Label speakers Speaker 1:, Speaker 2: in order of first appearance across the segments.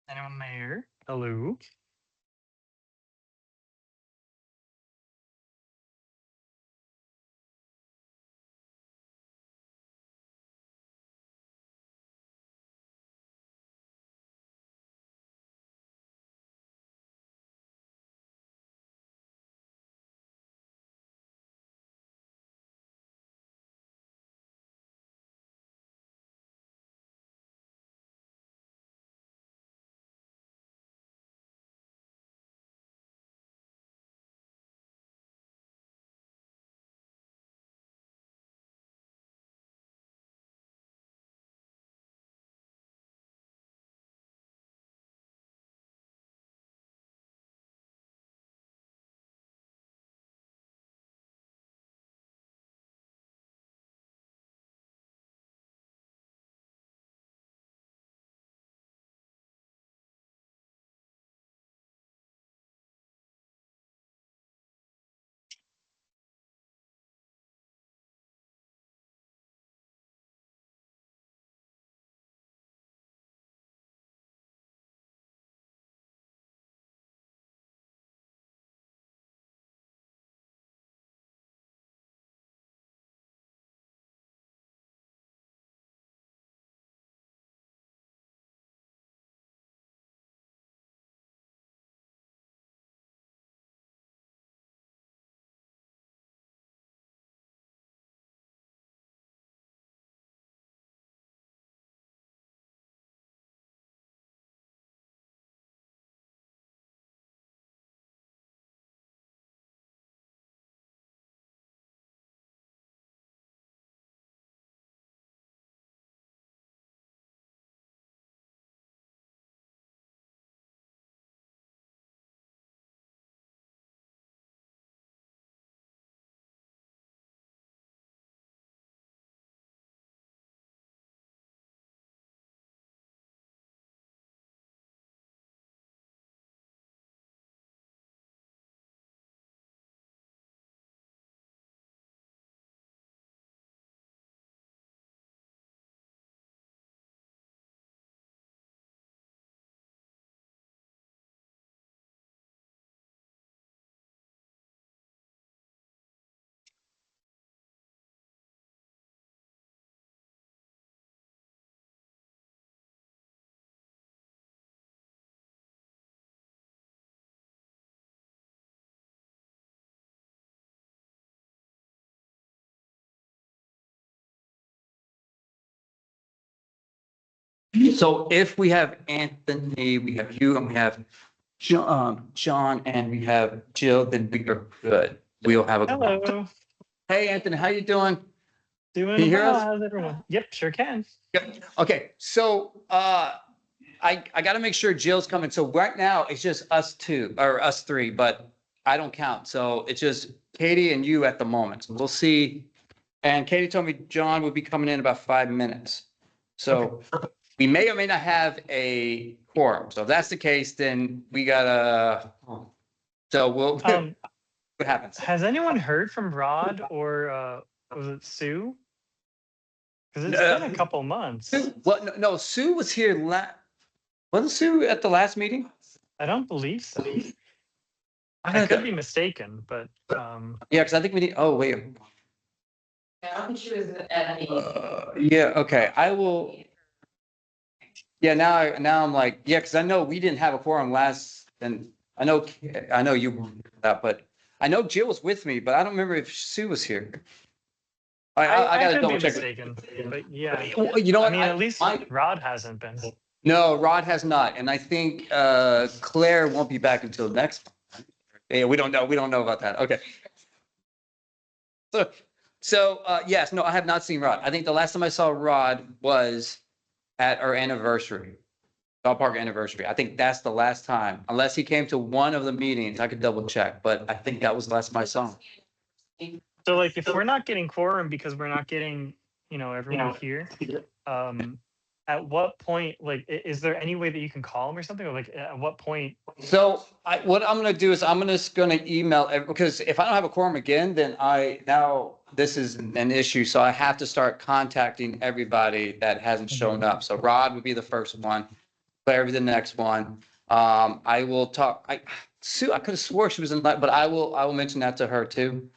Speaker 1: Anyone there? Hello.
Speaker 2: So if we have Anthony, we have you, and we have John, and we have Jill, then we are good. We'll have a.
Speaker 1: Hello.
Speaker 2: Hey, Anthony, how you doing? Can
Speaker 1: Doing
Speaker 2: you hear
Speaker 1: well.
Speaker 2: us?
Speaker 1: How's everyone? Yep, sure can.
Speaker 2: Yep. Okay, so I got to make sure Jill's coming. So right now it's just us two or us three, but I don't count. So it's just Katie and you at the moment. So we'll see. And Katie told me John would be coming in about 5 minutes. So we may or may not have a quorum. So if that's the case, then we gotta, so we'll,
Speaker 1: Um,
Speaker 2: what happens?
Speaker 1: has anyone heard from Rod or was it Sue? Because it's been a couple months.
Speaker 2: Sue, well, no, Sue was here wasn't Sue at the last meeting?
Speaker 1: I don't believe so.
Speaker 2: I
Speaker 1: I could be mistaken, but
Speaker 2: Yeah, because I think we need, oh, wait.
Speaker 3: I don't think she was at any.
Speaker 2: Yeah, okay, I will, yeah, now I'm like, yeah, because I know we didn't have a quorum last, and I know you were that, but I know Jill was with me, but I don't remember if Sue was here. I
Speaker 1: I
Speaker 2: gotta
Speaker 1: could
Speaker 2: double
Speaker 1: be
Speaker 2: check.
Speaker 1: mistaken. But yeah,
Speaker 2: You know
Speaker 1: I
Speaker 2: what?
Speaker 1: mean, at least
Speaker 2: I-
Speaker 1: Rod hasn't been.
Speaker 2: No, Rod has not, and I think Claire won't be back until next. Yeah, we don't know. We don't know about that. Okay. So yes, no, I have not seen Rod. I think the last time I saw Rod was at our anniversary, ballpark anniversary. I think that's the last time, unless he came to one of the meetings. I could double check, but I think that was the last time I saw him.
Speaker 1: So like, if we're not getting quorum because we're not getting, everyone here, at what point, like, is there any way that you can call him or something? Or like, at what point?
Speaker 2: So what I'm gonna do is I'm just gonna email, because if I don't have a quorum again, then now this is an issue. So I have to start contacting everybody that hasn't shown up. So Rod would be the first one. Claire, the next one. I will talk, Sue, I could have swore she was in, but I will mention that to her too.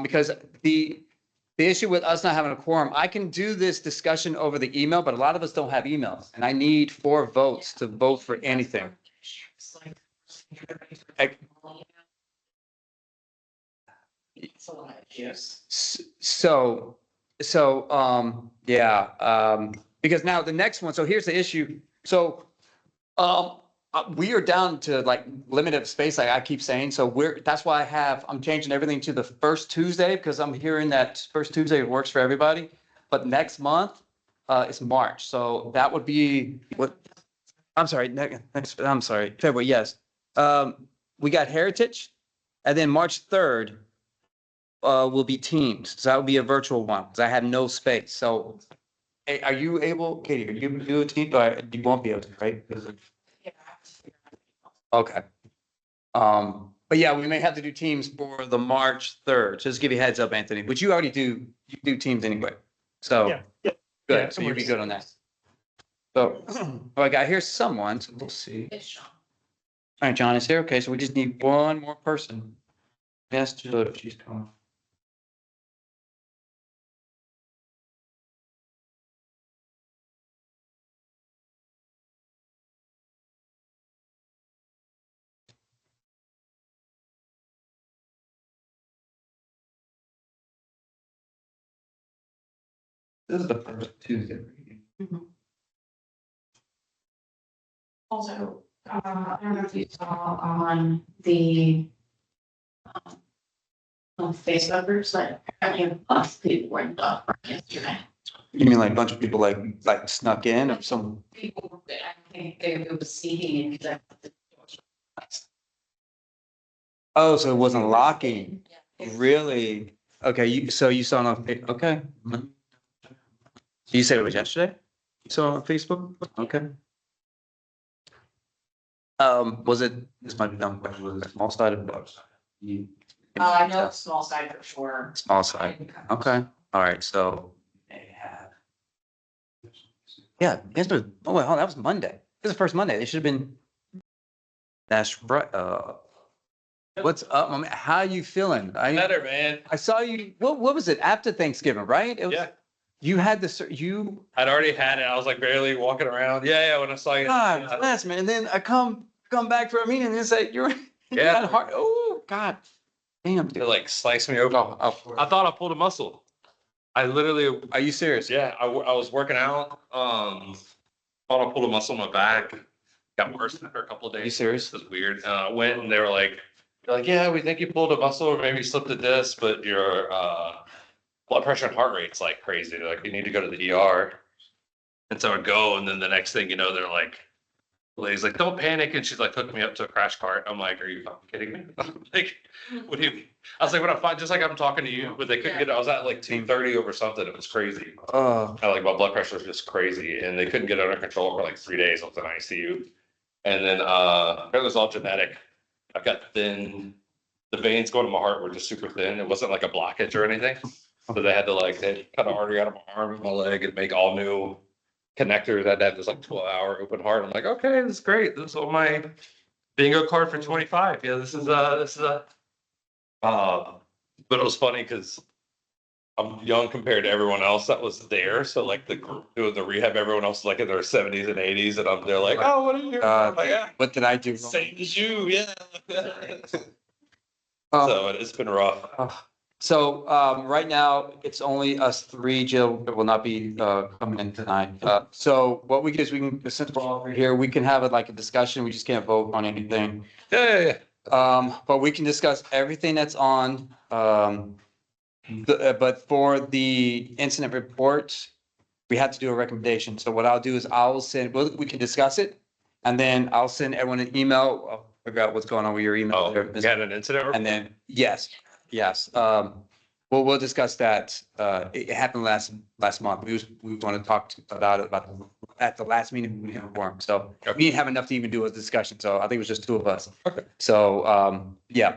Speaker 2: Because the issue with us not having a quorum, I can do this discussion over the email, but a lot of us don't have emails. And I need 4 votes to vote for anything. Because now the next one, so here's the issue. So, we are down to like limited space, like I keep saying. So that's why I'm changing everything to the first Tuesday because I'm hearing that first Tuesday works for everybody. But next month, is March. So that would be what, I'm sorry, I'm sorry, February, yes. We got Heritage and then March 3rd, will be Teams. So that would be a virtual one because I have no space. So hey, are you able, Katie, are you able to do a team? Or you won't be able to, right? Okay. But yeah, we may have to do Teams for the March 3rd. Just give you a heads up, Anthony, but you already do Teams anyway. So
Speaker 1: Yeah, yeah.
Speaker 2: good. So you'll be good on that. So, all right, guys, here's someone. So we'll see.
Speaker 3: It's Sean.
Speaker 2: All right, John is here. Okay, so we just need one more person. Yes, she's coming. This is the first Tuesday.
Speaker 3: Also, I don't know if you saw on the on Facebook groups, like apparently lots of people were in dog park yesterday.
Speaker 2: You mean like a bunch of people like snuck in or some?
Speaker 3: People, I think it was seating and.
Speaker 2: Oh, so it wasn't locking.
Speaker 3: Yeah.
Speaker 2: Really? Okay, so you saw it on, okay. You said it was yesterday? You saw it on Facebook? Okay. Was it, this might be dumb, but was it small sided books?
Speaker 3: I know it's small side for sure.
Speaker 2: Small side, okay, all right, so. They have. Yeah, yes, but, oh, well, that was Monday. This is the first Monday. It should have been. That's right, what's up, man? How are you feeling?
Speaker 4: Better, man.
Speaker 2: I saw you, what was it, after Thanksgiving, right? It was-
Speaker 4: Yeah,
Speaker 2: You had this, you,
Speaker 4: I'd already had it. I was like barely walking around. Yeah, when I saw you.
Speaker 2: God bless, man, and then I come back for a meeting and they say, you
Speaker 4: Yeah.
Speaker 2: got heart, oh, God. Damn,
Speaker 4: They
Speaker 2: dude.
Speaker 4: like sliced me open. I thought I pulled a muscle. I literally,
Speaker 2: Are you serious?
Speaker 4: yeah, I was working out. Thought I pulled a muscle in my back. Got worse after a couple of days.
Speaker 2: Are you serious?
Speaker 4: This is weird. And I went and they were like, yeah, we think you pulled a muscle or maybe slipped a disc, but your blood pressure and heart rate's like crazy. They're like, you need to go to the ER. And so I go, and then the next thing you know, they're like, the lady's like, don't panic. And she's like, hooked me up to a crash cart. I'm like, are you fucking kidding me? Like, what do you, I was like, when I'm fine, just like I'm talking to you, but they couldn't get, I was at like 230 over something. It was crazy. Like my blood pressure was just crazy and they couldn't get it under control for like 3 days. I was in ICU. And then, it was all genetic. I've got thin, the veins going to my heart were just super thin. It wasn't like a blockage or anything. So they had to like, they cut an artery out of my arm and my leg and make all new connectors that had this like 12-hour open heart. I'm like, okay, this is great. This is on my bingo card for 25. Yeah, this is a, but it was funny because I'm young compared to everyone else that was there. So like the group doing the rehab, everyone else is like in their 70s and 80s. And I'm there like, oh, what are you doing? I'm like, yeah,
Speaker 2: What did I do?
Speaker 4: same as you. Yeah.
Speaker 2: Um,
Speaker 4: So it's been rough.
Speaker 2: So, right now, it's only us 3. Jill will not be, coming in tonight. So what we can do is we can, since we're all here, we can have like a discussion. We just can't vote on anything.
Speaker 4: Yeah.
Speaker 2: But we can discuss everything that's on, but for the incident report, we have to do a recommendation. So what I'll do is we can discuss it. And then I'll send everyone an email. I'll figure out what's going on with your email.
Speaker 4: Oh,
Speaker 2: there.
Speaker 4: you had an incident?
Speaker 2: And then, yes. We'll discuss that. It happened last month. We want to talk about it at the last meeting we had a forum. So we didn't have enough to even do a discussion. So I think it was just 2 of us.
Speaker 4: Okay.
Speaker 2: So, yeah.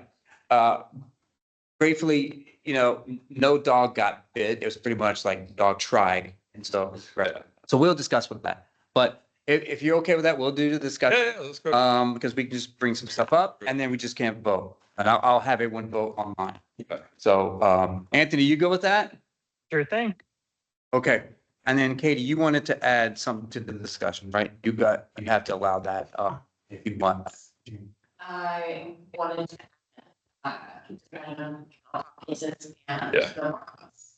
Speaker 2: Gratefully, no dog got bit. It was pretty much like dog tried and so, right. So we'll discuss with that. But if you're okay with that, we'll do the
Speaker 4: Yeah,
Speaker 2: discussion.
Speaker 4: yeah, let's go.
Speaker 2: Because we can just bring some stuff up and then we just can't vote. And I'll have everyone vote online.
Speaker 4: Okay.
Speaker 2: So, Anthony, you go with that?
Speaker 1: Sure thing.
Speaker 2: Okay. And then Katie, you wanted to add something to the discussion, right? You have to allow that, if you want.
Speaker 3: I wanted to. Cases and.
Speaker 4: Yeah.
Speaker 3: the markups.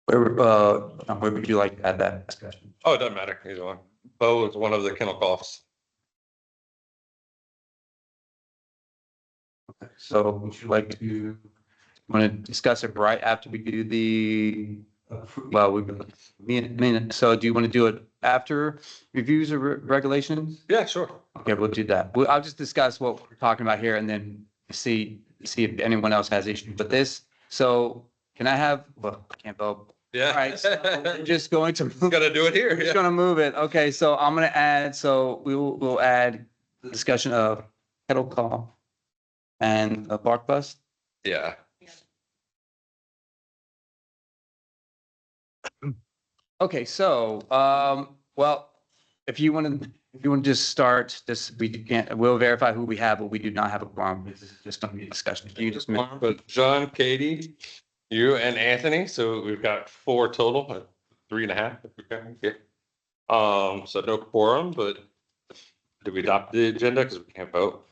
Speaker 2: Where would you like to add that discussion?
Speaker 4: Oh, it doesn't matter, either one. Bo is one of the kennel coughs.
Speaker 2: So would you like to, want to discuss it right after we do the, well, so do you want to do it after reviews of regulations?
Speaker 4: Yeah, sure.
Speaker 2: Okay, we'll do that. I'll just discuss what we're talking about here and then see if anyone else has issues with this. So can I have, well, I can't vote.
Speaker 4: Yeah.
Speaker 2: All right, so we're just going to.
Speaker 4: Gotta do it here.
Speaker 2: We're just
Speaker 4: Yeah.
Speaker 2: gonna move it. Okay, so I'm gonna add, so we'll add the discussion of kettle call and a bark bust.
Speaker 4: Yeah.
Speaker 2: Okay, so, well, if you want to just start, we'll verify who we have, but we do not have a quorum. This is just gonna be a discussion. You just,
Speaker 4: But John, Katie, you and Anthony, so we've got 4 total, 3.5. if we can, yeah. So no quorum, but did we adopt the agenda? Because we can't vote.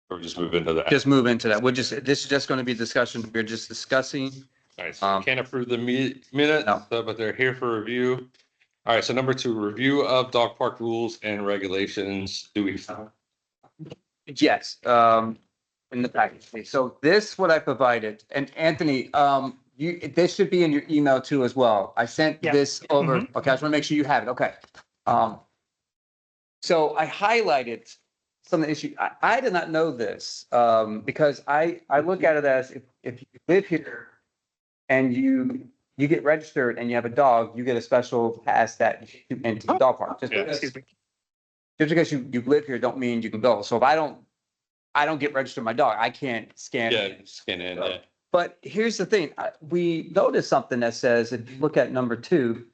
Speaker 4: Or just move into that.
Speaker 2: just move into that. This is just gonna be discussion. We're just discussing.
Speaker 4: All right, so we can't approve the minutes,
Speaker 2: No.
Speaker 4: but they're here for review. All right, so number 2, review of dog park rules and regulations. Do we?
Speaker 2: Yes, in the package. So this, what I provided, and Anthony, this should be in your email too as well. I sent
Speaker 1: Yeah.
Speaker 2: this over. Okay, I just want to make sure you have it. Okay. So I highlighted some of the issues. I did not know this, because I look at it as if you live here and you get registered and you have a dog, you get a special pass that you can enter the dog park. Just
Speaker 4: Yeah.
Speaker 2: because
Speaker 1: Excuse me.
Speaker 2: just because you live here don't mean you can go. So if I don't get registered my dog, I can't scan.
Speaker 4: Yeah, scan in, yeah.
Speaker 2: But here's the thing, we noticed something that says, if you look at number 2,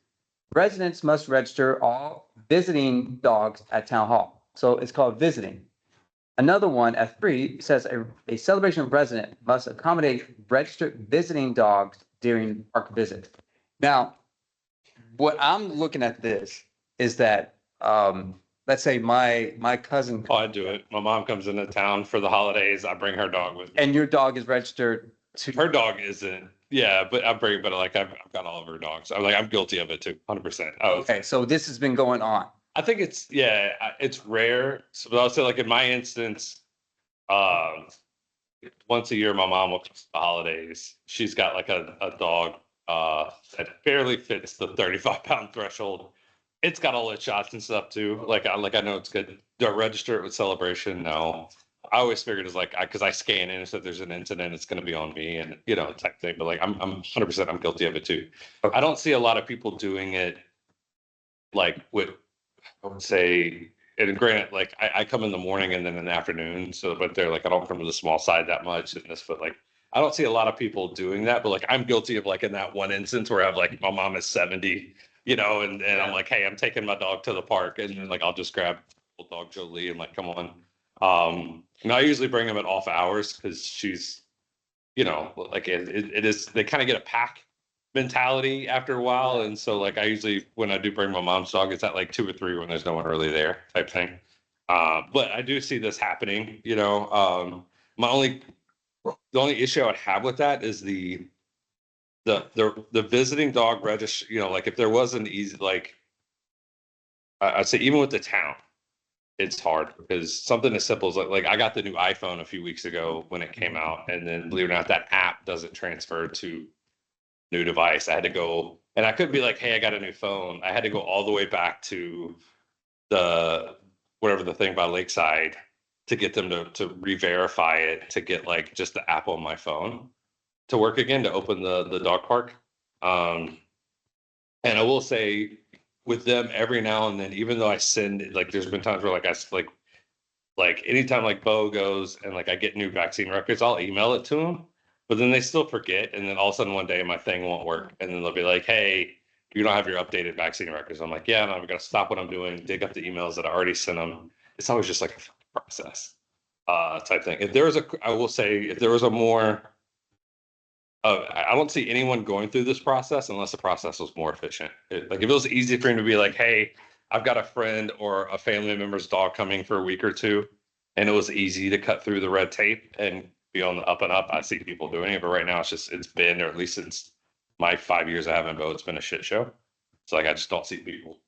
Speaker 2: residents must register all visiting dogs at town hall. So it's called visiting. Another one, F3, says a celebration resident must accommodate registered visiting dogs during park visit. Now, what I'm looking at this is that, let's say my cousin,
Speaker 4: Oh, I do it. My mom comes into town for the holidays. I bring her dog with me.
Speaker 2: and your dog is registered to.
Speaker 4: Her dog isn't, yeah, but I bring, but like I've got all of her dogs. I'm guilty of it too, 100%. Oh,
Speaker 2: Okay, so this has been going on.
Speaker 4: I think it's, yeah, it's rare. So but I'll say like in my instance, once a year, my mom will come to the holidays. She's got like a dog, that barely fits the 35-pound threshold. It's got all its shots and stuff too. Like I know it's good. Do I register it with Celebration? No. I always figured it's like, cause I scan in, so if there's an incident, it's gonna be on me and, type thing, but like, I'm 100%, I'm guilty of it too. I don't see a lot of people doing it like with, I would say, and granted, like I come in the morning and then in the afternoon, so, but they're like, I don't come to the small side that much in this, but like, I don't see a lot of people doing that, but like, I'm guilty of like in that one instance where I've like, my mom is 70, and I'm like, hey, I'm taking my dog to the park and then like, I'll just grab old dog Jolie and like, come on. And I usually bring him at off hours because she's, like it is, they kind of get a pack mentality after a while. And so like, I usually, when I do bring my mom's dog, it's at like 2 or 3 when there's no one really there type thing. But I do see this happening, the only issue I would have with that is the visiting dog register, like if there was an easy, like, I'd say even with the town, it's hard because something as simple as like I got the new iPhone a few weeks ago when it came out, and then believe it or not, that app doesn't transfer to new device. I had to go, and I could be like, hey, I got a new phone. I had to go all the way back to whatever the thing by Lakeside to get them to re-verify it, to get like just the app on my phone to work again, to open the dog park. And I will say, with them every now and then, even though I send, like, there's been times where like anytime like Bo goes and like I get new vaccine records, I'll email it to him. but then they still forget. And then all of a sudden one day my thing won't work. And then they'll be like, hey, you don't have your updated vaccine records. I'm like, yeah, and I'm going to stop what I'm doing, dig up the emails that I already sent them. It's always just like a process type thing. If there was I will say, if there was a more, I don't see anyone going through this process unless the process was more efficient. Like if it was easy for him to be like, hey, I've got a friend or a family member's dog coming for a week or two, and it was easy to cut through the red tape and be on the up and up. I see people doing it, but right now it's been, or at least since my 5 years I haven't voted, it's been a shit show. So like, I just don't see people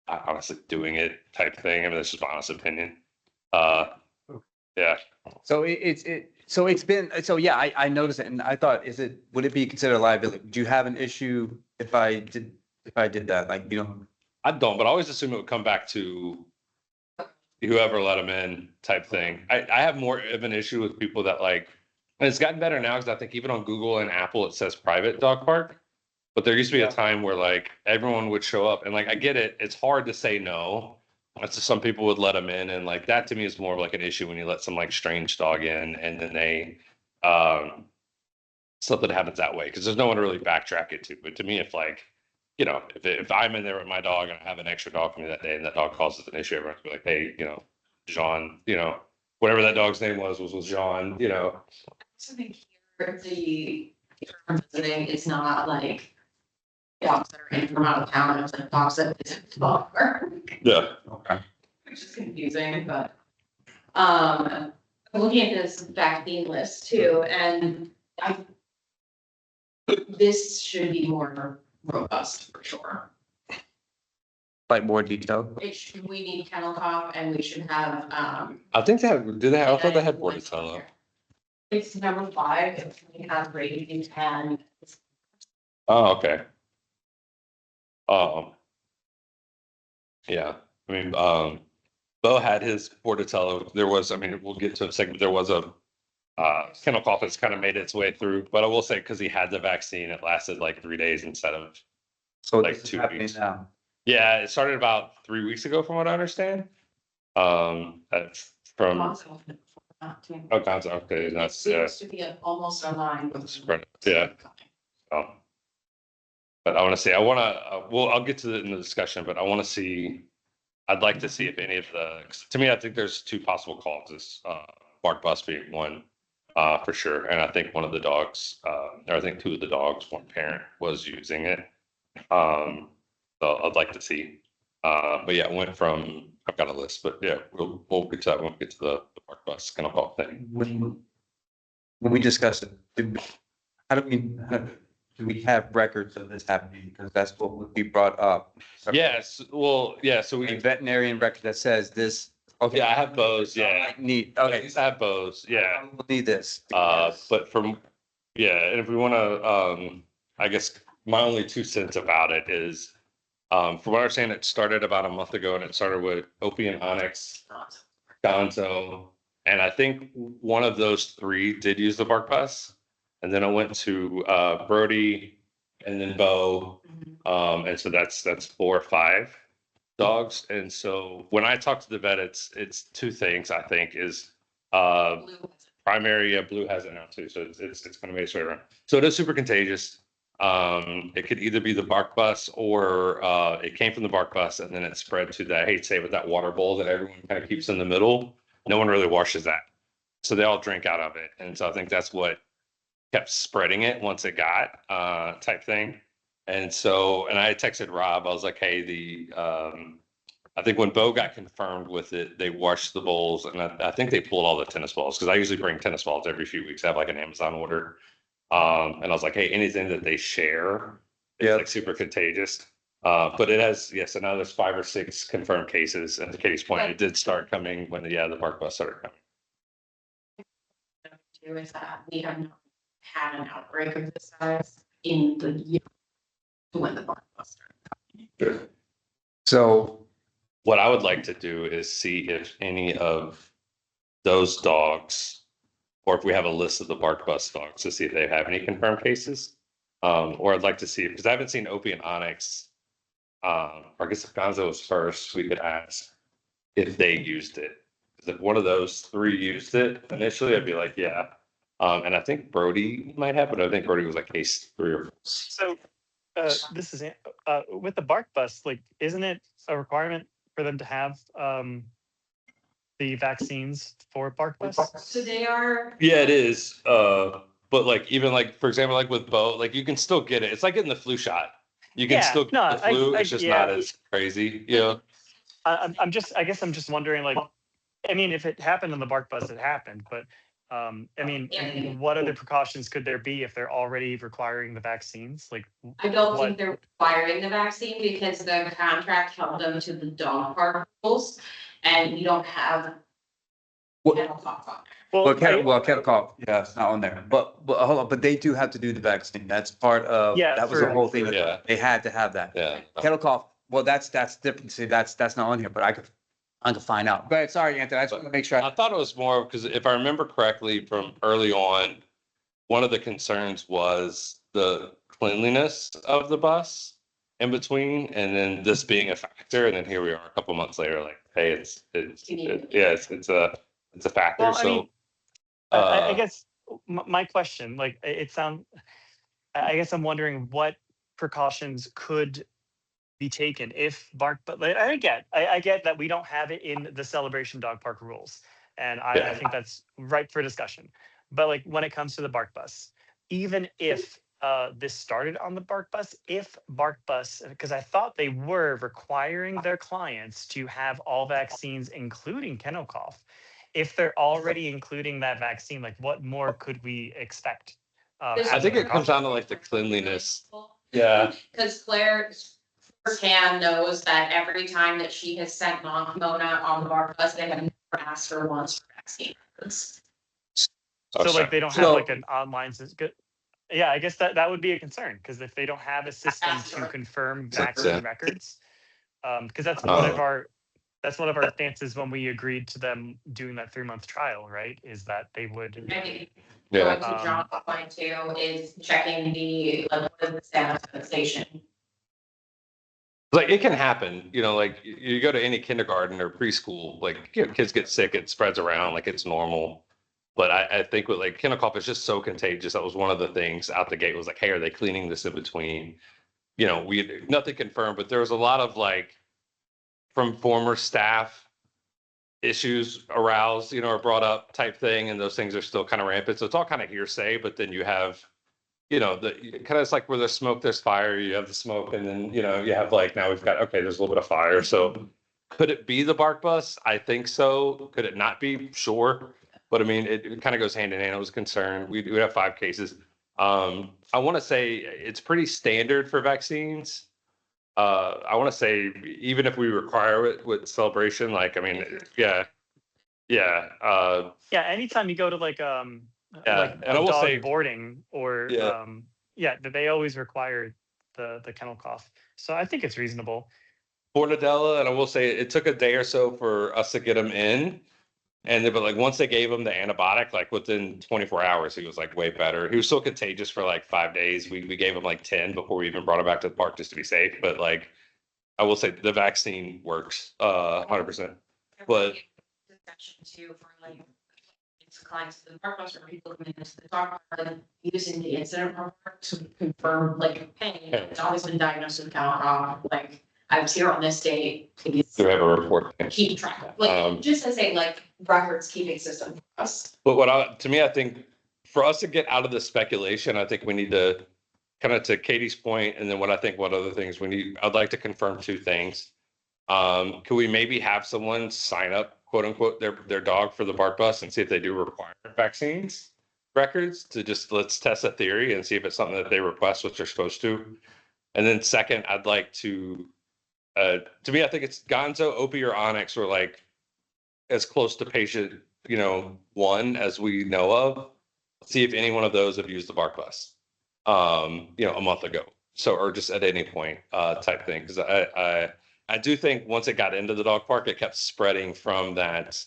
Speaker 4: honestly doing it type thing. I mean, that's just my honest opinion. Yeah.
Speaker 2: So it's been, so yeah, I noticed it and I thought, would it be considered a liability? Do you have an issue if I did that? Like,
Speaker 4: I don't, but I always assume it would come back to whoever let them in type thing. I have more of an issue with people that like, and it's gotten better now because I think even on Google and Apple, it says private dog park. But there used to be a time where like everyone would show up and like, I get it. It's hard to say no. That's just some people would let them in. And like, that to me is more of like an issue when you let some like strange dog in and then they, something happens that way. Cause there's no one to really backtrack it to. But to me, if like, if I'm in there with my dog and I have an extra dog for me that day and that dog causes an issue, everyone's be like, hey, John, whatever that dog's name was John,
Speaker 3: Something here, the term visiting is not like dogs that are in from out of town, it's like dogs that visit the dog park,
Speaker 4: Yeah.
Speaker 2: okay.
Speaker 3: which is confusing, but. Looking at this vaccine list too, and this should be more robust for sure.
Speaker 2: Like more detailed?
Speaker 3: We need kennel cough and we should have,
Speaker 4: I think they have, I thought they had Bordetella.
Speaker 3: It's number 5, if we have rating 10.
Speaker 4: Oh, okay. Yeah, I mean, Bo had his Bordetella. There was, I mean, we'll get to a segment. There was a kennel cough that's kind of made its way through, but I will say because he had the vaccine, it lasted like 3 days instead of
Speaker 2: So
Speaker 4: like
Speaker 2: this is
Speaker 4: 2
Speaker 2: happening
Speaker 4: weeks.
Speaker 2: now.
Speaker 4: Yeah, it started about 3 weeks ago, from what I understand. That's from oh, Gonzo. Okay, that's
Speaker 3: Seems to be almost aligned with.
Speaker 4: Spread it, yeah. But I want to see. I'll get to it in the discussion, but I want to see. I'd like to see if any of to me, I think there's 2 possible causes. Bark bust being one, for sure. And I think one of the dogs, or I think 2 of the dogs, one parent was using it. So I'd like to see. But yeah, it went from, I've got a list, but yeah, we'll get to that when we get to the bark bust kind of call thing.
Speaker 2: When we discussed it, do we have records of this happening? Because that's what would be brought up.
Speaker 4: Yes, well, yeah, so
Speaker 2: A
Speaker 4: we,
Speaker 2: veterinarian record that says this. Okay.
Speaker 4: yeah, I have Bo's, yeah.
Speaker 2: Neat,
Speaker 4: Okay,
Speaker 2: okay.
Speaker 4: I have Bo's, yeah.
Speaker 2: We'll need this.
Speaker 4: But yeah, and if we want to, I guess my only 2 cents about it is, from what I understand, it started about a month ago and it started with Opie and Onyx, Gonzo. And I think one of those 3 did use the bark bus. And then I went to, Brody and then Bo. And so that's 4 or 5 dogs. And so when I talk to the vet, it's 2 things I think is, primary, yeah, Blue has it now too, so it's going to make its way around. So it is super contagious. It could either be the bark bus or it came from the bark bus and then it spread to that, I hate to say, with that water bowl that everyone kind of keeps in the middle. No one really washes that, so they all drink out of it, and so I think that's what kept spreading it once it got type thing. And so, and I texted Rob, I was like, hey, I think when Bo got confirmed with it, they washed the bowls, and I think they pulled all the tennis balls, because I usually bring tennis balls every few weeks. I have like an Amazon order. And I was like, hey, anything that they share is like super contagious. But it has, yes, and now there's 5 or 6 confirmed cases. And to Katie's point, it did start coming when the bark bus started coming.
Speaker 3: Too, is that we have not had an outbreak of this size in the year when the bark bust started.
Speaker 2: So
Speaker 4: What I would like to do is see if any of those dogs, or if we have a list of the bark bust dogs, to see if they have any confirmed cases. Or I'd like to see, because I haven't seen Opie and Onyx. Or I guess if Gonzo was first, we could ask if they used it. Because if one of those 3 used it initially, I'd be like, yeah. And I think Brody might have, but I think Brody was like case 3 or 4.
Speaker 1: So this is with the bark bus, like, isn't it a requirement for them to have the vaccines for bark bus?
Speaker 3: So they are,
Speaker 4: Yeah, it is. But like even like for example, like with Bo, like you can still get it. It's like getting the flu shot. You can
Speaker 1: Yeah,
Speaker 4: still
Speaker 1: no,
Speaker 4: get the flu. It's just
Speaker 1: yeah.
Speaker 4: not as crazy, you know.
Speaker 1: I guess I'm just wondering, like, I mean, if it happened on the bark bus, it happened, but I mean, what other precautions could there be if they're already requiring the vaccines? Like,
Speaker 3: I don't
Speaker 1: what-
Speaker 3: think they're requiring the vaccine because the contract held them to the dog park rules. And we don't have.
Speaker 2: Well-
Speaker 3: kennel cough on.
Speaker 2: Kennel cough, yeah, it's not on there, but hold on, but they do have to do the vaccine. That's part of,
Speaker 1: Yeah,
Speaker 2: that was the
Speaker 1: for-
Speaker 2: whole thing.
Speaker 4: Yeah.
Speaker 2: They had to have that.
Speaker 4: Yeah.
Speaker 2: Kennel cough, well, that's different. See, that's not on here, but I could find out. Go ahead, sorry, Anthony, I just want to make sure.
Speaker 4: I thought it was more because if I remember correctly from early on, one of the concerns was the cleanliness of the bus in between, and then this being a factor, and then here we are a couple months later, like, hey, it's a factor.
Speaker 1: Well, I
Speaker 4: So
Speaker 1: mean, I guess my question, like, it sounds, I guess I'm wondering what precautions could be taken if bark, but like, I get that we don't have it in the celebration dog park rules. And I
Speaker 4: Yeah.
Speaker 1: think that's ripe for discussion. But like when it comes to the bark bus, even if this started on the bark bus, if bark bus, because I thought they were requiring their clients to have all vaccines, including kennel cough. If they're already including that vaccine, like what more could we expect?
Speaker 4: I think it comes down to like the cleanliness. Yeah.
Speaker 3: Because Claire firsthand knows that every time that she has sent Mona on the bar bus, they have never asked her once for vaccine.
Speaker 1: So like they don't have
Speaker 2: So-
Speaker 1: like an online good. Yeah, I guess that would be a concern because if they don't have a system to confirm vaccine records, because that's one of our stances when we agreed to them doing that 3-month trial, right? Is that they would.
Speaker 3: I think
Speaker 4: Yeah.
Speaker 3: going to John's point too is checking the, like, what is the status of the station?
Speaker 4: Like it can happen, you know, like you go to any kindergarten or preschool, like you know, kids get sick, it spreads around like it's normal. But I think with like kennel cough is just so contagious. That was one of the things out the gate was like, hey, are they cleaning this in between? You know, we nothing confirmed, but there was a lot of like from former staff issues aroused, you know, or brought up type thing, and those things are still kind of rampant. So it's all kind of hearsay, but then you have, you know, the kind of it's like where there's smoke, there's fire. You have the smoke, and then you know you have like now we've got okay, there's a little bit of fire. So could it be the bark bus? I think so. Could it not be? Sure. But I mean, it kind of goes hand in hand. I was concerned. We have 5 cases. I want to say it's pretty standard for vaccines. I want to say even if we require it with celebration, like I mean, yeah.
Speaker 1: Yeah, anytime you go to like
Speaker 4: Yeah,
Speaker 1: like
Speaker 4: and I will
Speaker 1: dog
Speaker 4: say-
Speaker 1: boarding or
Speaker 4: Yeah.
Speaker 1: they always require the kennel cough. So I think it's reasonable.
Speaker 4: Mortadella, and I will say it took a day or so for us to get him in. And then, but like once they gave him the antibiotic, like within 24 hours, he was like way better. He was still contagious for like 5 days. We gave him like 10 before we even brought him back to the park just to be safe. But like, I will say the vaccine works 100%. But-
Speaker 3: Discussion too for like, it's clients to the park bus or people coming into the dog park, like, using the incident report to confirm, like, hey, it's always been diagnosed with kennel cough, like, I was here on this date, please
Speaker 4: Do we have a report?
Speaker 3: keep track of, like, just as a, like, records keeping system for us.
Speaker 4: But to me, I think for us to get out of the speculation, I think we need to kind of to Katie's point, and then what other things we need, I'd like to confirm 2 things. Could we maybe have someone sign up, quote unquote, their dog for the bark bus and see if they do require vaccines records to just let's test a theory and see if it's something that they request, which they're supposed to. And then second, I'd like to me, I think it's Gonzo, Opie, or Onyx were like as close to patient, 1 as we know of. See if any one of those have used the bark bus, a month ago. So, or just at any point, type thing. Because I do think once it got into the dog park, it kept spreading from that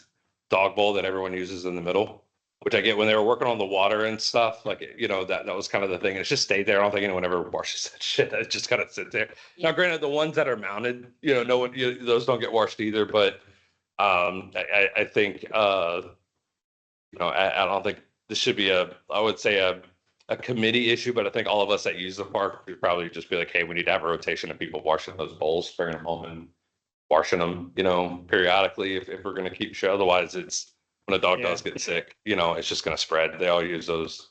Speaker 4: dog bowl that everyone uses in the middle, which I get when they were working on the water and stuff. Like, that was kind of the thing. And it's just stayed there. I don't think anyone ever washes that shit. It just kind of sit there. Now, granted, the ones that are mounted, no one, those don't get washed either. But I think, I don't think this should be I would say a committee issue, but I think all of us that use the park would probably just be like, hey, we need to have a rotation of people washing those bowls, bringing them home and washing them, periodically if we're going to keep show. Otherwise, it's when a dog does get sick, it's just going to spread. They all use those.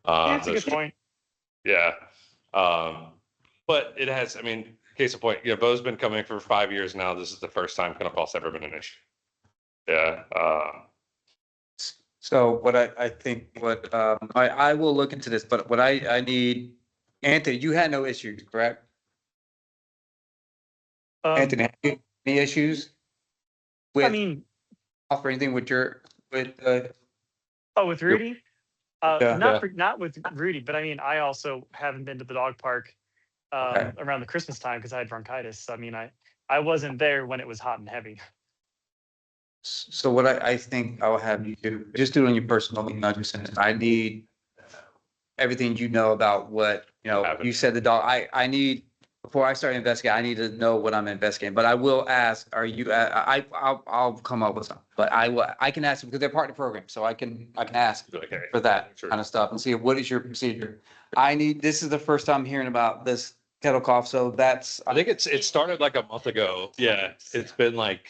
Speaker 1: That's a good point.
Speaker 4: Yeah. But it has, case in point, Bo's been coming for 5 years now. This is the first time kennel costs ever been an issue. Yeah.
Speaker 2: So what I think, I will look into this, but what I need, Anthony, you had no issues, correct? Anthony, have you any issues?
Speaker 1: I
Speaker 2: With,
Speaker 1: mean,
Speaker 2: offer anything with
Speaker 1: with Rudy?
Speaker 2: Yeah.
Speaker 1: Not with Rudy, but I mean, I also haven't been to the dog park
Speaker 2: Okay.
Speaker 1: around the Christmas time because I had bronchitis. So, I mean, I wasn't there when it was hot and heavy.
Speaker 2: So what I think I'll have you do, just do it on your personal email, just send it. I need everything you know about what, you said the dog, I need, before I start investigating, I need to know what I'm investigating, but I will ask, are you, I'll come up with some, but I can ask them because they're part of the program, so I can ask
Speaker 4: Okay.
Speaker 2: for that
Speaker 4: Sure.
Speaker 2: kind of stuff and see what is your procedure. This is the first time hearing about this kettle cough, so that's.
Speaker 4: I think it started like a month ago. Yeah. It's been like,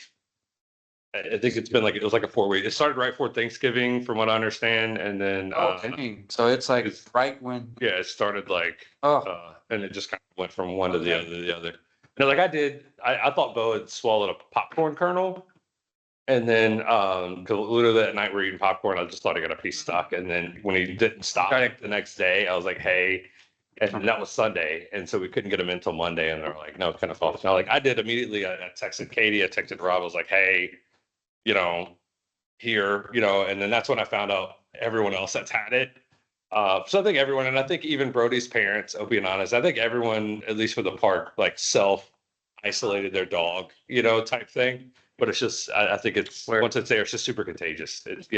Speaker 4: I think it's been like, it was like a 4 week. It started right before Thanksgiving from what I understand. And then,
Speaker 2: Okay, so it's like right when,
Speaker 4: yeah, it started like,
Speaker 2: oh,
Speaker 4: and it just kind of went from one to the other, to the other. No, like I thought Bo had swallowed a popcorn kernel. And then, cause literally that night we're eating popcorn, I just thought he got a piece stuck. And then when he didn't stop the next day, I was like, hey, and that was Sunday. And so we couldn't get him in until Monday. And they're like, no, it's kind of false. Now, like I did immediately, I texted Katie, I texted Rob, I was like, hey, here, and then that's when I found out everyone else that's had it. So I think everyone, and I think even Brody's parents, I'll being honest, I think everyone, at least for the park, like self-isolated their dog, type thing. But it's just, I think it's, once it's there, it's just super contagious. It's,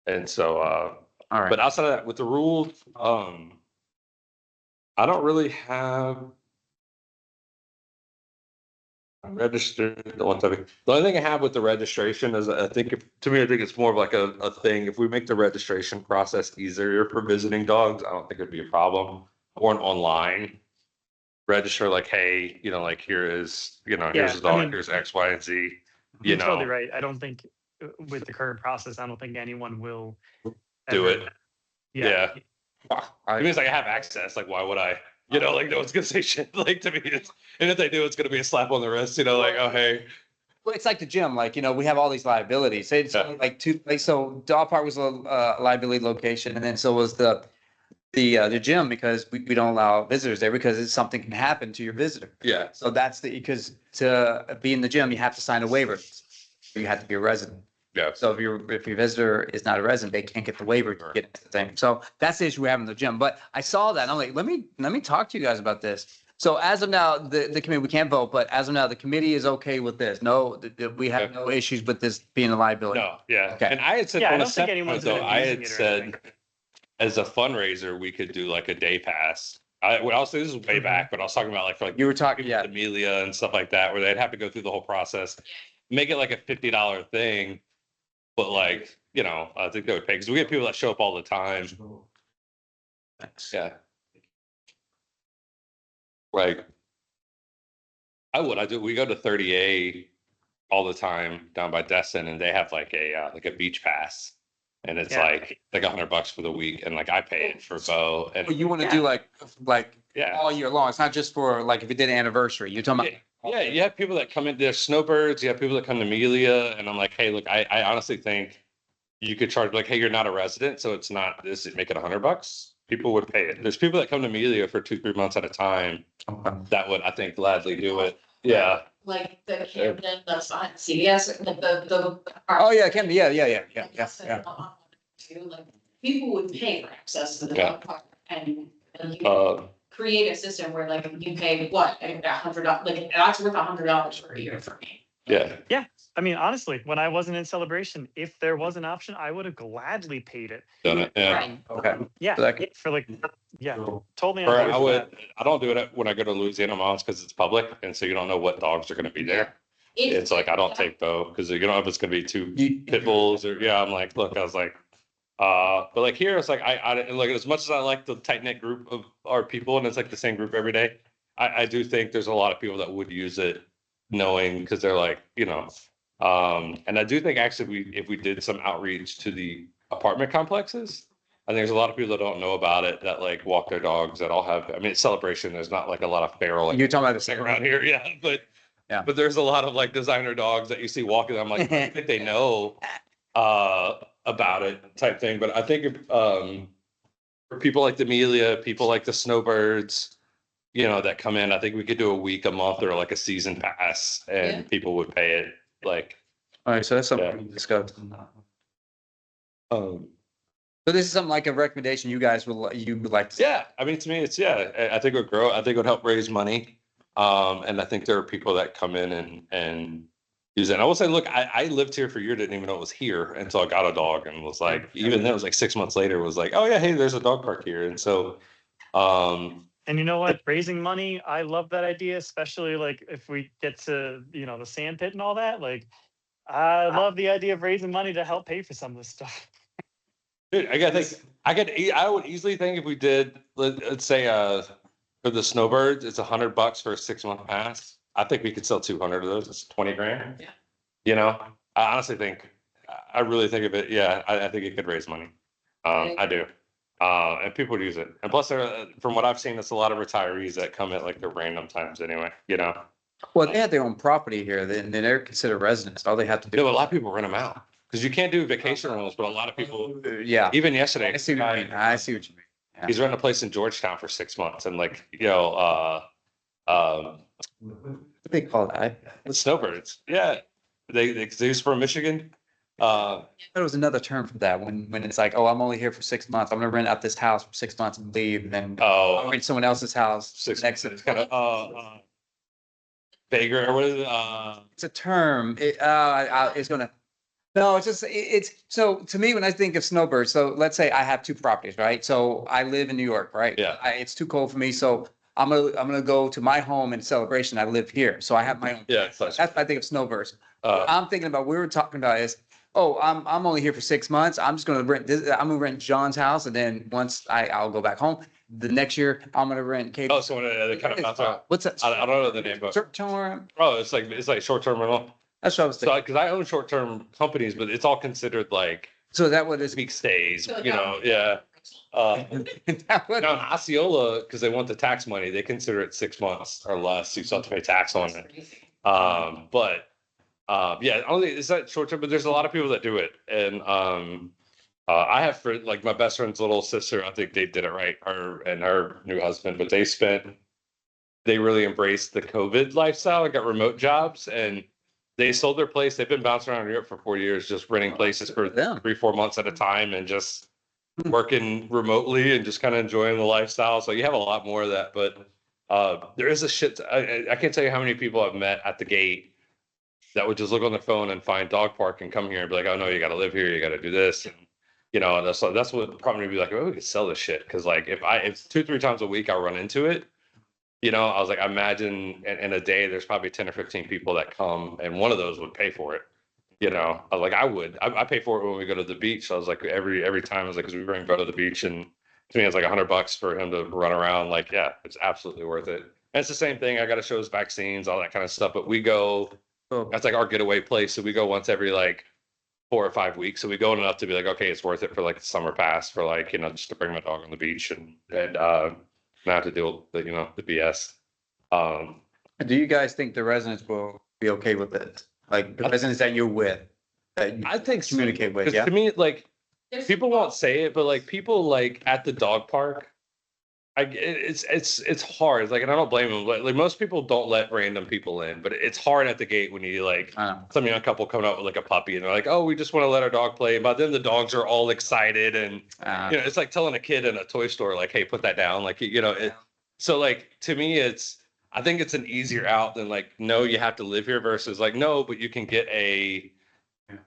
Speaker 4: and so,
Speaker 2: all right.
Speaker 4: but outside of that, with the rules, I don't really have registered the one time. The only thing I have with the registration is I think to me, I think it's more of like a thing. If we make the registration process easier for visiting dogs, I don't think it'd be a problem. Or an online register, like, hey, like here is, here's a dog, here's X, Y, and Z.
Speaker 1: You're totally right. I don't think with the current process, I don't think anyone will
Speaker 4: do it. Yeah.
Speaker 2: I
Speaker 4: It means like I have access. Like, why would I? Like no one's gonna say shit. Like to me, and if they do, it's gonna be a slap on the wrist. Like, oh hey.
Speaker 2: Well, it's like the gym, like, we have all these liabilities. It's
Speaker 4: Yeah.
Speaker 2: so dog park was a liability location, and then so was the gym, because we don't allow visitors there because something can happen to your visitor.
Speaker 4: Yeah.
Speaker 2: So that's because to be in the gym, you have to sign a waiver. You have to be a resident.
Speaker 4: Yeah.
Speaker 2: So if your visitor is not a resident, they can't get the waiver to get into the thing. So that's the issue we have in the gym. But I saw that and I'm like, let me talk to you guys about this. So as of now, the committee, we can't vote, but as of now, the committee is okay with this. No, we have no issues with this being a liability.
Speaker 4: No. Yeah.
Speaker 2: Okay.
Speaker 4: And I had said,
Speaker 1: Yeah, I
Speaker 4: on a
Speaker 1: don't think
Speaker 4: separate
Speaker 1: anyone's
Speaker 4: note, though, I
Speaker 1: abusing
Speaker 4: had
Speaker 1: it or
Speaker 4: said
Speaker 1: anything.
Speaker 4: as a fundraiser, we could do like a day pass. This is way back, but I was talking about like for like
Speaker 2: You were talking,
Speaker 4: people
Speaker 2: yeah.
Speaker 4: with Amelia and stuff like that, where they'd have to go through the whole process, make it like a $50 thing. But like, I think they would pay because we get people that show up all the time. Yeah. Like, we go to 30A all the time down by Destin, and they have like a beach pass. And it's
Speaker 1: Yeah.
Speaker 4: like $100 for the week. And like I pay it for Bo. And
Speaker 2: Well, you want to do like
Speaker 4: yeah.
Speaker 2: all year long. It's not just for like if you did an anniversary. You're talking about.
Speaker 4: Yeah, you have people that come in, there's snowbirds, you have people that come to Amelia, and I'm like, hey, look, I honestly think you could charge like, hey, you're not a resident, so it's not this, make it $100. People would pay it. There's people that come to Amelia for 2-3 months at a time that would, I think, gladly do it. Yeah.
Speaker 3: Like the Camden, the sign, CVS, like the.
Speaker 2: Oh, yeah, can be. Yeah.
Speaker 3: Too, like, people would pay for access to the
Speaker 4: Yeah.
Speaker 3: dog park and you create a system where like you pay what, $100, like that's worth $100 for a year for me.
Speaker 4: Yeah.
Speaker 1: I mean, honestly, when I wasn't in Celebration, if there was an option, I would have gladly paid it.
Speaker 4: Done it. Yeah.
Speaker 3: Right.
Speaker 2: Okay.
Speaker 1: Yeah,
Speaker 2: So that could-
Speaker 1: for like, yeah, totally.
Speaker 4: Or
Speaker 1: on board for that.
Speaker 4: I don't do it when I go to Louisiana Mounts because it's public, and so you don't know what dogs are going to be there. it's like, I don't take Bo because you don't know if it's gonna be two
Speaker 2: You-
Speaker 4: pit bulls or, yeah, I'm like, look, I was like, but like here, it's like, and like, as much as I like the tight knit group of our people and it's like the same group every day, I do think there's a lot of people that would use it knowing, because they're like, and I do think actually if we did some outreach to the apartment complexes, I think there's a lot of people that don't know about it that like walk their dogs that all have, I mean, it's Celebration. There's not like a lot of feral like,
Speaker 2: You're talking about the
Speaker 4: thing
Speaker 2: second
Speaker 4: around here. Yeah.
Speaker 2: Yeah.
Speaker 4: But there's a lot of like designer dogs that you see walking. I'm like, I think they know, about it type thing. But I think, for people like the Amelia, people like the Snowbirds, that come in, I think we could do a week, a month, or like a season pass and
Speaker 3: Yeah.
Speaker 4: people would pay it like,
Speaker 2: All right, so that's something
Speaker 4: Yeah.
Speaker 2: we discussed.
Speaker 4: um,
Speaker 2: So this is something like a recommendation you guys you would like to see.
Speaker 4: yeah, I mean, to me, it's, yeah, I think it would grow. I think it would help raise money. And I think there are people that come in and use it. And I will say, look, I lived here for a year, didn't even know it was here until I got a dog and was like, even then it was like 6 months later, was like, oh yeah, hey, there's a dog park here. And so,
Speaker 1: And you know what? Raising money, I love that idea, especially like if we get to, the sand pit and all that. Like, I love the idea of raising money to help pay for some of this stuff.
Speaker 4: dude, I would easily think if we did, let's say, for the Snowbirds, it's $100 for a 6 month pass. I think we could sell 200 of those. It's 20 grand.
Speaker 3: Yeah.
Speaker 4: I honestly think, I really think of it. Yeah, I think it could raise money. I do. And people would use it. And plus, from what I've seen, it's a lot of retarees that come at like the random times anyway,
Speaker 2: Well, they have their own property here, then they're considered residents. All they have to
Speaker 4: You know,
Speaker 2: do.
Speaker 4: a lot of people rent them out because you can't do vacation rentals, but a lot of people,
Speaker 2: Yeah,
Speaker 4: even yesterday,
Speaker 2: I see what you mean. I see what you mean. Yeah.
Speaker 4: he's renting a place in Georgetown for 6 months and like,
Speaker 2: What they call that?
Speaker 4: the Snowbirds. Yeah. He's from Michigan.
Speaker 2: There was another term for that when it's like, oh, I'm only here for 6 months. I'm gonna rent out this house for 6 months and leave, and then I'll
Speaker 4: Oh,
Speaker 2: rent someone else's house.
Speaker 4: six
Speaker 2: next.
Speaker 4: months. It's kind of, vagrant or what is it?
Speaker 2: It's a term. It's gonna. No, it's just it's so to me when I think of snowbirds. So let's say I have two properties, right? So I live in New York, right?
Speaker 4: Yeah.
Speaker 2: It's too cold for me, so I'm gonna go to my home in Celebration. I live here, so I have my own.
Speaker 4: Yeah. It's like,
Speaker 2: That's what I think of snowbirds.
Speaker 4: uh,
Speaker 2: I'm thinking about we were talking about is, oh, I'm only here for 6 months. I'm just gonna rent this. I'm gonna rent John's house, and then once I'll go back home. The next year I'm gonna rent Kate.
Speaker 4: oh, so when they kind of bounce around.
Speaker 2: What's that?
Speaker 4: I don't know the name, but
Speaker 2: Short-term.
Speaker 4: it's like short-term rental.
Speaker 2: That's what I was
Speaker 4: So,
Speaker 2: thinking.
Speaker 4: because I own short-term companies, but it's all considered like
Speaker 2: So that would is.
Speaker 4: week stays,
Speaker 3: So,
Speaker 4: yeah.
Speaker 2: That would-
Speaker 4: Now in Osceola, because they want the tax money, they consider it 6 months or less. You still have to pay tax on it. Yeah, only it's not short term, but there's a lot of people that do it. And I have friends, like my best friend's little sister, I think they did it right, her and her new husband, but they really embraced the COVID lifestyle and got remote jobs and they sold their place. They've been bouncing around Europe for 4 years, just renting places for
Speaker 2: them.
Speaker 4: 3-4 months at a time and just working remotely and just kind of enjoying the lifestyle. So you have a lot more of that, but there is a shit. I can't tell you how many people I've met at the gate that would just look on their phone and find dog park and come here and be like, oh no, you got to live here, you got to do this, and that's what probably be like, oh, we could sell this shit because like if 2-3 times a week I run into it, I was like, I imagine in a day there's probably 10 or 15 people that come and one of those would pay for it. I was like, I pay for it when we go to the beach. I was like, every time I was like, because we bring Bo to the beach and to me it's like $100 for him to run around. Like, yeah, it's absolutely worth it. And it's the same thing. I got to show his vaccines, all that kind of stuff. But we go, that's like our getaway place. So we go once every like 4 or 5 weeks. So we go enough to be like, okay, it's worth it for like the summer pass for like, just to bring my dog on the beach and not have to deal with the BS.
Speaker 2: Do you guys think the residents will be okay with it? Like the residents that you're with, that you
Speaker 4: I think so.
Speaker 2: communicate with,
Speaker 4: 'Cause
Speaker 2: yeah?
Speaker 4: to me, like people won't say it, but like people like at the dog park, it's hard. Like, and I don't blame them. Like most people don't let random people in, but it's hard at the gate when you like
Speaker 2: I know.
Speaker 4: some young couple coming out with like a puppy and they're like, oh, we just want to let our dog play. And by then the dogs are all excited and it's like telling a kid in a toy store, like, hey, put that down. Like, so like to me, I think it's an easier out than like, no, you have to live here versus like, no, but you can get a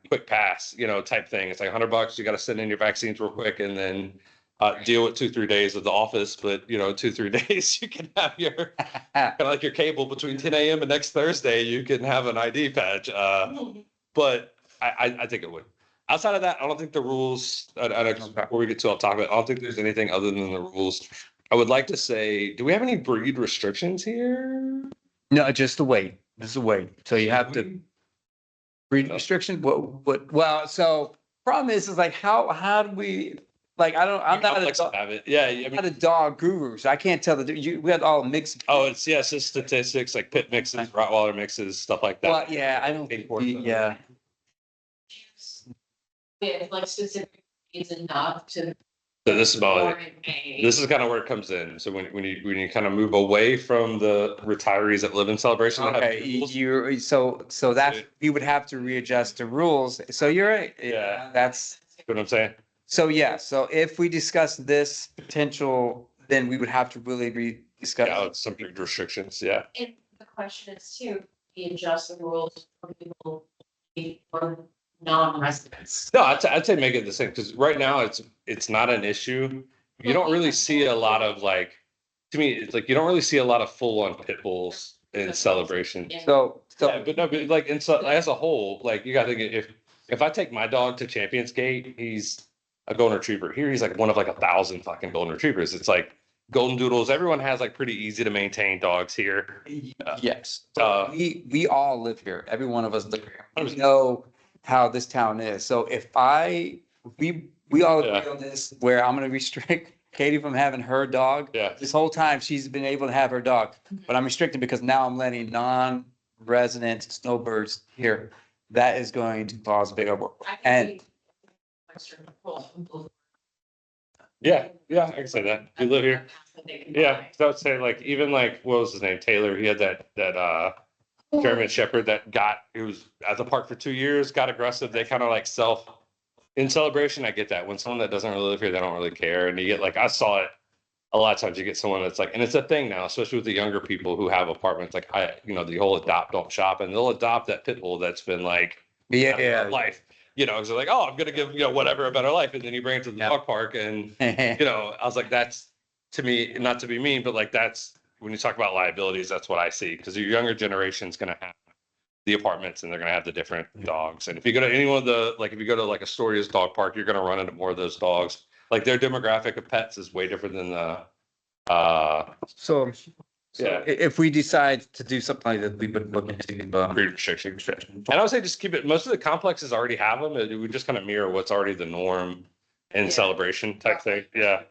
Speaker 4: quick pass, type thing. It's like $100. You got to send in your vaccines real quick. And then deal with 2-3 days of the office, but 2-3 days you can have your kind of like your cable between 10 a.m. and next Thursday, you can have an ID badge. But I think it would. Outside of that, I don't think the rules, before we get too off topic, I don't think there's anything other than the rules. I would like to say, do we have any breed restrictions here?
Speaker 2: No, just the weight. Just the weight. So you have to breed restriction. Well, so problem is like how do we like I'm not
Speaker 4: Complex to have it. Yeah, I
Speaker 2: I'm not
Speaker 4: mean,
Speaker 2: a dog guru, so I can't tell we had all mixed.
Speaker 4: oh, it's just statistics like pit mixes, Rottweiler mixes, stuff like that.
Speaker 2: Well, yeah, I don't think yeah.
Speaker 3: With like specific needs enough to.
Speaker 4: So this is about it.
Speaker 3: warrant a-
Speaker 4: This is kind of where it comes in. So when you kind of move away from the retirees that live in Celebration. that have
Speaker 2: Okay,
Speaker 4: rules,
Speaker 2: you're so that we would have to readjust the rules. So you're right.
Speaker 4: Yeah.
Speaker 2: That's
Speaker 4: you know what I'm saying?
Speaker 2: so yeah. So if we discuss this potential, then we would have to really discuss.
Speaker 4: Yeah, it's some big restrictions. Yeah.
Speaker 3: And the question is too, we adjust the rules for people, for non-residents.
Speaker 4: No, I'd say make it the same because right now it's not an issue. You don't really see a lot of like, to me, it's like you don't really see a lot of full on pit bulls in Celebration.
Speaker 2: So
Speaker 4: Yeah, but no, but like as a whole, like you gotta think if I take my dog to Champions Gate, he's a golden retriever. Here he's like one of like 1,000 fucking golden retrievers. It's like golden doodles. Everyone has like pretty easy to maintain dogs here.
Speaker 2: yes,
Speaker 4: Uh,
Speaker 2: we all live here. Every one of us live here. We know how this town is. So if we all agree
Speaker 4: Yeah.
Speaker 2: on this, where I'm going to restrict Katie from having her dog.
Speaker 4: Yeah.
Speaker 2: This whole time she's been able to have her dog, but I'm restricted because now I'm letting non-resident snowbirds here. That is going to cause a big uproar. And
Speaker 4: Yeah, I can say that. You live here. Yeah, so I would say like even like what was his name? Taylor. He had that German Shepherd that he was at the park for 2 years, got aggressive. They kind of like in Celebration. I get that when someone that doesn't really live here, they don't really care. And you get like I saw it a lot of times. You get someone that's like, and it's a thing now, especially with the younger people who have apartments. Like the whole adopt don't shop, and they'll adopt that pit bull that's been like
Speaker 2: yeah,
Speaker 4: life. Because they're like, oh, I'm gonna give whatever a better life, and then you bring it to the dog park, and I was like, that's to me, not to be mean, but like that's when you talk about liabilities, that's what I see because your younger generation's gonna have the apartments and they're gonna have the different dogs. And if you go to any one of the if you go to like Astoria's dog park, you're gonna run into more of those dogs. Like their demographic of pets is way different than the
Speaker 2: So
Speaker 4: yeah.
Speaker 2: if we decide to do something like that, we would look into
Speaker 4: breed restriction. And I would say just keep it. Most of the complexes already have them. It would just kind of mirror what's already the norm in Celebration type thing. Yeah.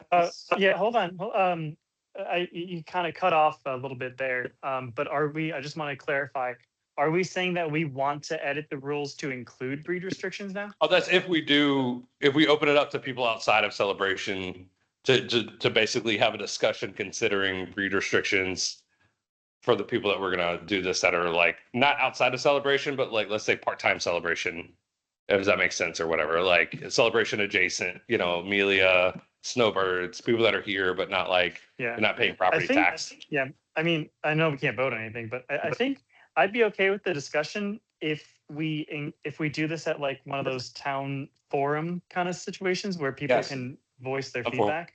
Speaker 1: Yeah, hold on. You kind of cut off a little bit there. But I just want to clarify, are we saying that we want to edit the rules to include breed restrictions now?
Speaker 4: Oh, that's if we open it up to people outside of Celebration to basically have a discussion considering breed restrictions for the people that we're going to do this that are like not outside of Celebration, but like, let's say part-time Celebration, if that makes sense or whatever, like Celebration adjacent, Amelia, Snowbirds, people that are here, but not like,
Speaker 1: Yeah.
Speaker 4: not paying property tax.
Speaker 1: Yeah, I mean, I know we can't vote on anything, but I think I'd be okay with the discussion if we do this at like one of those town forum kind of situations where people
Speaker 2: Yes.
Speaker 1: can voice their
Speaker 4: Of course.
Speaker 1: feedback.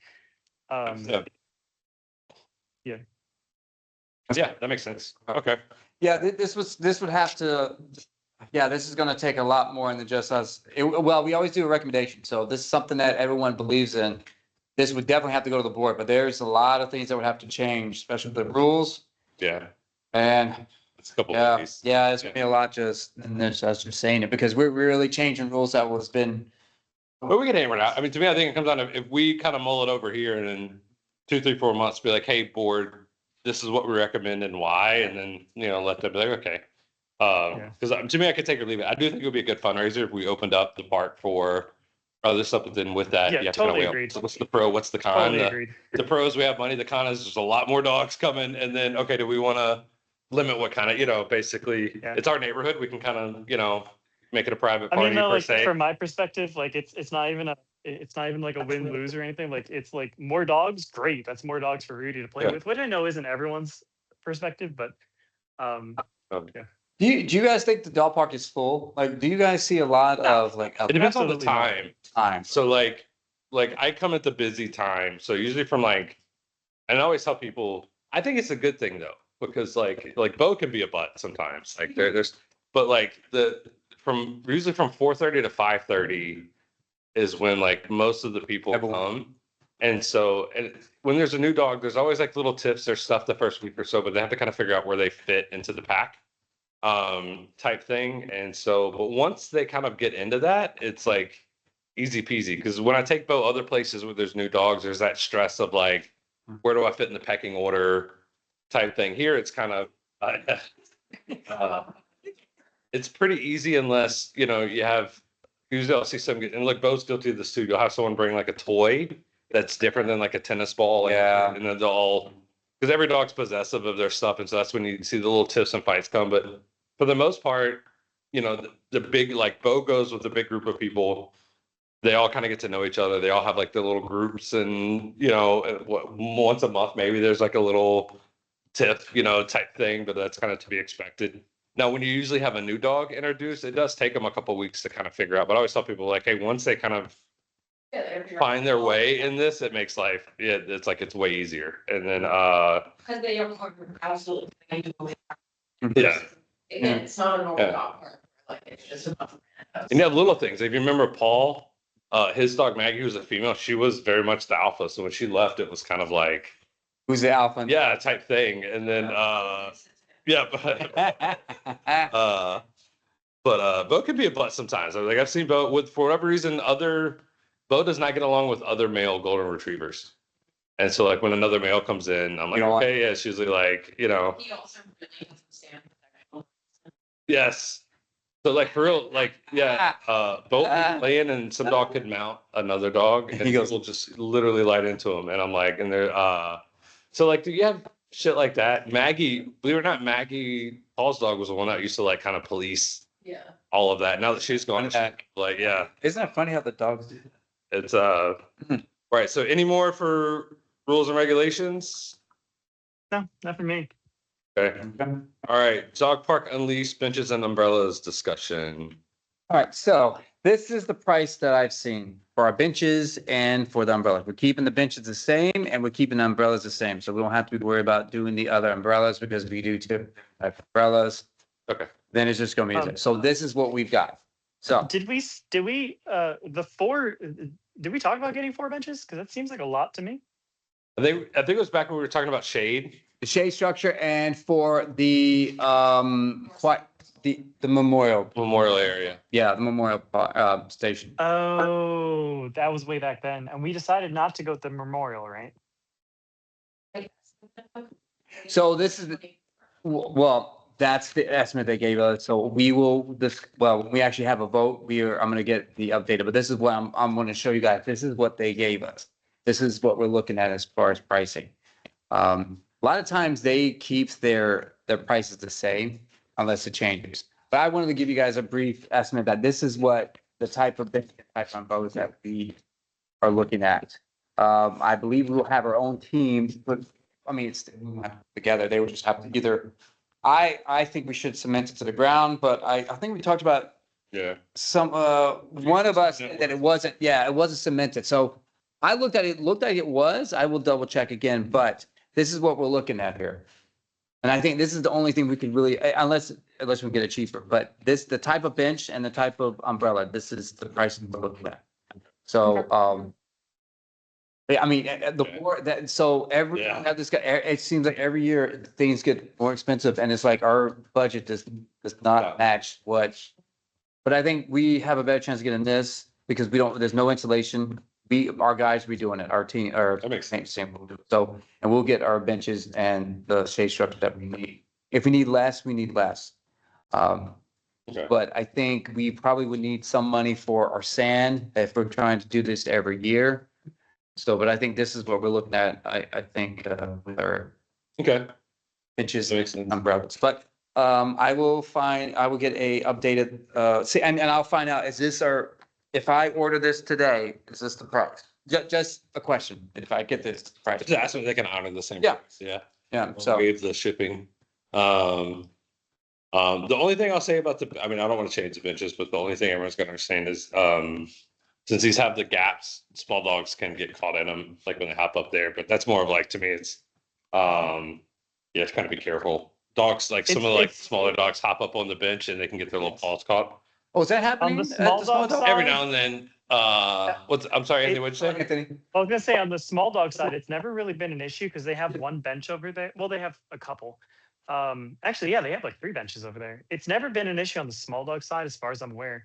Speaker 4: Yeah. Yeah, that makes sense. Okay.
Speaker 2: Yeah, this would have to, yeah, this is gonna take a lot more than just us. Well, we always do a recommendation, so this is something that everyone believes in. This would definitely have to go to the board, but there's a lot of things that would have to change, especially the rules.
Speaker 4: Yeah.
Speaker 2: And
Speaker 4: It's a couple
Speaker 2: yeah,
Speaker 4: of these.
Speaker 2: yeah, it's gonna be a lot and there's, I was just saying it, because we're really changing rules that was been.
Speaker 4: But we can hammer it out. I mean, to me, I think it comes down to if we kind of mull it over here and in 2, 3, 4 months, be like, hey, board, this is what we recommend and why, and then, let them be like, okay. Because to me, I could take or leave it. I do think it would be a good fundraiser if we opened up the park for other stuff, but then with that,
Speaker 1: Yeah,
Speaker 4: you have to kind of
Speaker 1: totally
Speaker 4: weigh up,
Speaker 1: agreed.
Speaker 4: so what's the pro, what's the con?
Speaker 1: Totally
Speaker 4: The-
Speaker 1: agreed.
Speaker 4: The pros, we have money. The con is there's a lot more dogs coming. And then, okay, do we want to limit what kind of, basically,
Speaker 1: Yeah.
Speaker 4: it's our neighborhood. We can kind of, make it a private
Speaker 1: I
Speaker 4: party
Speaker 1: mean, no,
Speaker 4: per
Speaker 1: like
Speaker 4: se.
Speaker 1: from my perspective, like it's not even like a win lose or anything. Like it's like more dogs, great. That's more dogs for Rudy to play
Speaker 4: Yeah.
Speaker 1: with, which I know isn't everyone's perspective, but
Speaker 2: Do you guys think the dog park is full? Like, do you guys see a lot of like?
Speaker 4: It depends on the
Speaker 1: Absolutely not.
Speaker 4: time.
Speaker 2: Time.
Speaker 4: So like like I come at the busy time, so usually from like, and I always tell people, I think it's a good thing though, because like Bo can be a butt sometimes. Like there's, but like from usually from 4:30 to 5:30 is when like most of the people
Speaker 2: Everyone.
Speaker 4: come. And so, and when there's a new dog, there's always like little tips, there's stuff the first week or so, but they have to kind of figure out where they fit into the pack, type thing. And so, but once they kind of get into that, it's like easy peasy. Cause when I take Bo other places where there's new dogs, there's that stress of like, where do I fit in the pecking order type thing. Here, it's kind of, it's pretty easy unless, you know, you have, usually I'll see some, and look, Bo's guilty of this too. You'll have someone bring like a toy that's different than like a tennis ball. Like,
Speaker 2: Yeah.
Speaker 4: and then they'll all, because every dog's possessive of their stuff. And so that's when you see the little tiffs and fights come. But for the most part, you know, the big, like Bo goes with a big group of people. They all kind of get to know each other. They all have like their little groups, and, you know, once a month, maybe there's like a little tiff, you know, type thing, but that's kind of to be expected. Now, when you usually have a new dog introduced, it does take them a couple weeks to kind of figure out. But I always tell people like, hey, once they kind of find their way in this, it makes life, yeah, it's like it's way easier. And then
Speaker 3: Because they are absolutely.
Speaker 4: yeah.
Speaker 3: Again, it's not a normal
Speaker 4: Yeah.
Speaker 3: dog park, like, it's just a.
Speaker 4: And you have little things. If you remember Paul, his dog Maggie was a female, she was very much the alpha. So when she left, it was kind of like,
Speaker 2: Who's the alpha?
Speaker 4: yeah, type thing. And then yeah, but Bo can be a butt sometimes. Like I've seen Bo with, for whatever reason, Bo does not get along with other male golden retrievers. And so like when another male comes in, I'm like,
Speaker 2: You know what?
Speaker 4: okay, yeah, it's usually like, you know,
Speaker 3: He also really doesn't stand for that.
Speaker 4: yes. So like for real, like, yeah, Bo will be playing and some dog could mount another dog and
Speaker 2: He goes-
Speaker 4: will just literally light into him. And I'm like, and they're, so like, do you have shit like that? Maggie, believe it or not, Maggie, Paul's dog was the one that used to like kind of police
Speaker 3: Yeah.
Speaker 4: all of that. Now that she's gone, like, yeah,
Speaker 2: Isn't that funny how the dogs do?
Speaker 4: it's, right. So any more for rules and regulations?
Speaker 1: No, not for me.
Speaker 4: Okay. All right. Dog park unleashed benches and umbrellas discussion.
Speaker 2: All right, so this is the price that I've seen for our benches and for the umbrellas. We're keeping the benches the same and we're keeping the umbrellas the same. So we don't have to worry about doing the other umbrellas because if we do two umbrellas,
Speaker 4: Okay.
Speaker 2: then it's just gonna be, so this is what we've got. So
Speaker 1: Did we did we talk about getting 4 benches? Because that seems like a lot to me.
Speaker 4: I think it was back when we were talking about shade.
Speaker 2: the shade structure and for the, the memorial,
Speaker 4: Memorial area.
Speaker 2: yeah, the memorial, station.
Speaker 1: Oh, that was way back then. And we decided not to go with the memorial, right?
Speaker 2: So this is, well, that's the estimate they gave us. So we will, well, we actually have a vote. I'm gonna get the updated, but this is what I'm gonna show you guys. This is what they gave us. This is what we're looking at as far as pricing. A lot of times they keeps their prices the same unless it changes. But I wanted to give you guys a brief estimate that this is what the type of boats that we are looking at. I believe we will have our own team, but I mean, it's together. They would just have to either, I think we should cement it to the ground, but I think we talked about
Speaker 4: Yeah.
Speaker 2: some, one of us that it wasn't, yeah, it wasn't cemented. So I looked at it, looked like it was, I will double check again, but this is what we're looking at here. And I think this is the only thing we could really, unless we get it cheaper, but the type of bench and the type of umbrella, this is the price we're looking at. So, yeah, I mean, the war that, so every,
Speaker 4: Yeah.
Speaker 2: have this guy, it seems like every year things get more expensive and it's like our budget does not
Speaker 4: Yeah.
Speaker 2: match what. But I think we have a better chance of getting this because there's no insulation. Our guys will be doing it, our team, our
Speaker 4: That makes sense.
Speaker 2: same will do. So, and we'll get our benches and the shade structure that we need. If we need less, we need less.
Speaker 4: Okay.
Speaker 2: But I think we probably would need some money for our sand if we're trying to do this every year. So, but I think this is what we're looking at, I think, with our
Speaker 4: Okay.
Speaker 2: benches
Speaker 4: That makes sense.
Speaker 2: and umbrellas. But I will get a updated, see, and I'll find out, if I order this today, is this the price? Just a question, if I get this price.
Speaker 4: Just ask them if they can honor the same.
Speaker 2: Yeah.
Speaker 4: price. Yeah.
Speaker 2: Yeah, so,
Speaker 4: Waive the shipping. The only thing I'll say about I mean, I don't want to change the benches, but the only thing everyone's gonna understand is, since these have the gaps, small dogs can get caught in them, like when they hop up there. But that's more of like, to me, it's, you have to kind of be careful. Dogs, like some of the like
Speaker 1: It's-
Speaker 4: smaller dogs hop up on the bench and they can get their little paws caught.
Speaker 2: Oh, is that happening? at
Speaker 1: small dog
Speaker 2: dog?
Speaker 1: side-
Speaker 4: Every now and then, I'm sorry, Anthony, what'd you say?
Speaker 2: Anthony?
Speaker 1: I was gonna say on the small dog side, it's never really been an issue because they have one bench over there. Well, they have a couple. Actually, yeah, they have like 3 benches over there. It's never been an issue on the small dog side, as far as I'm aware,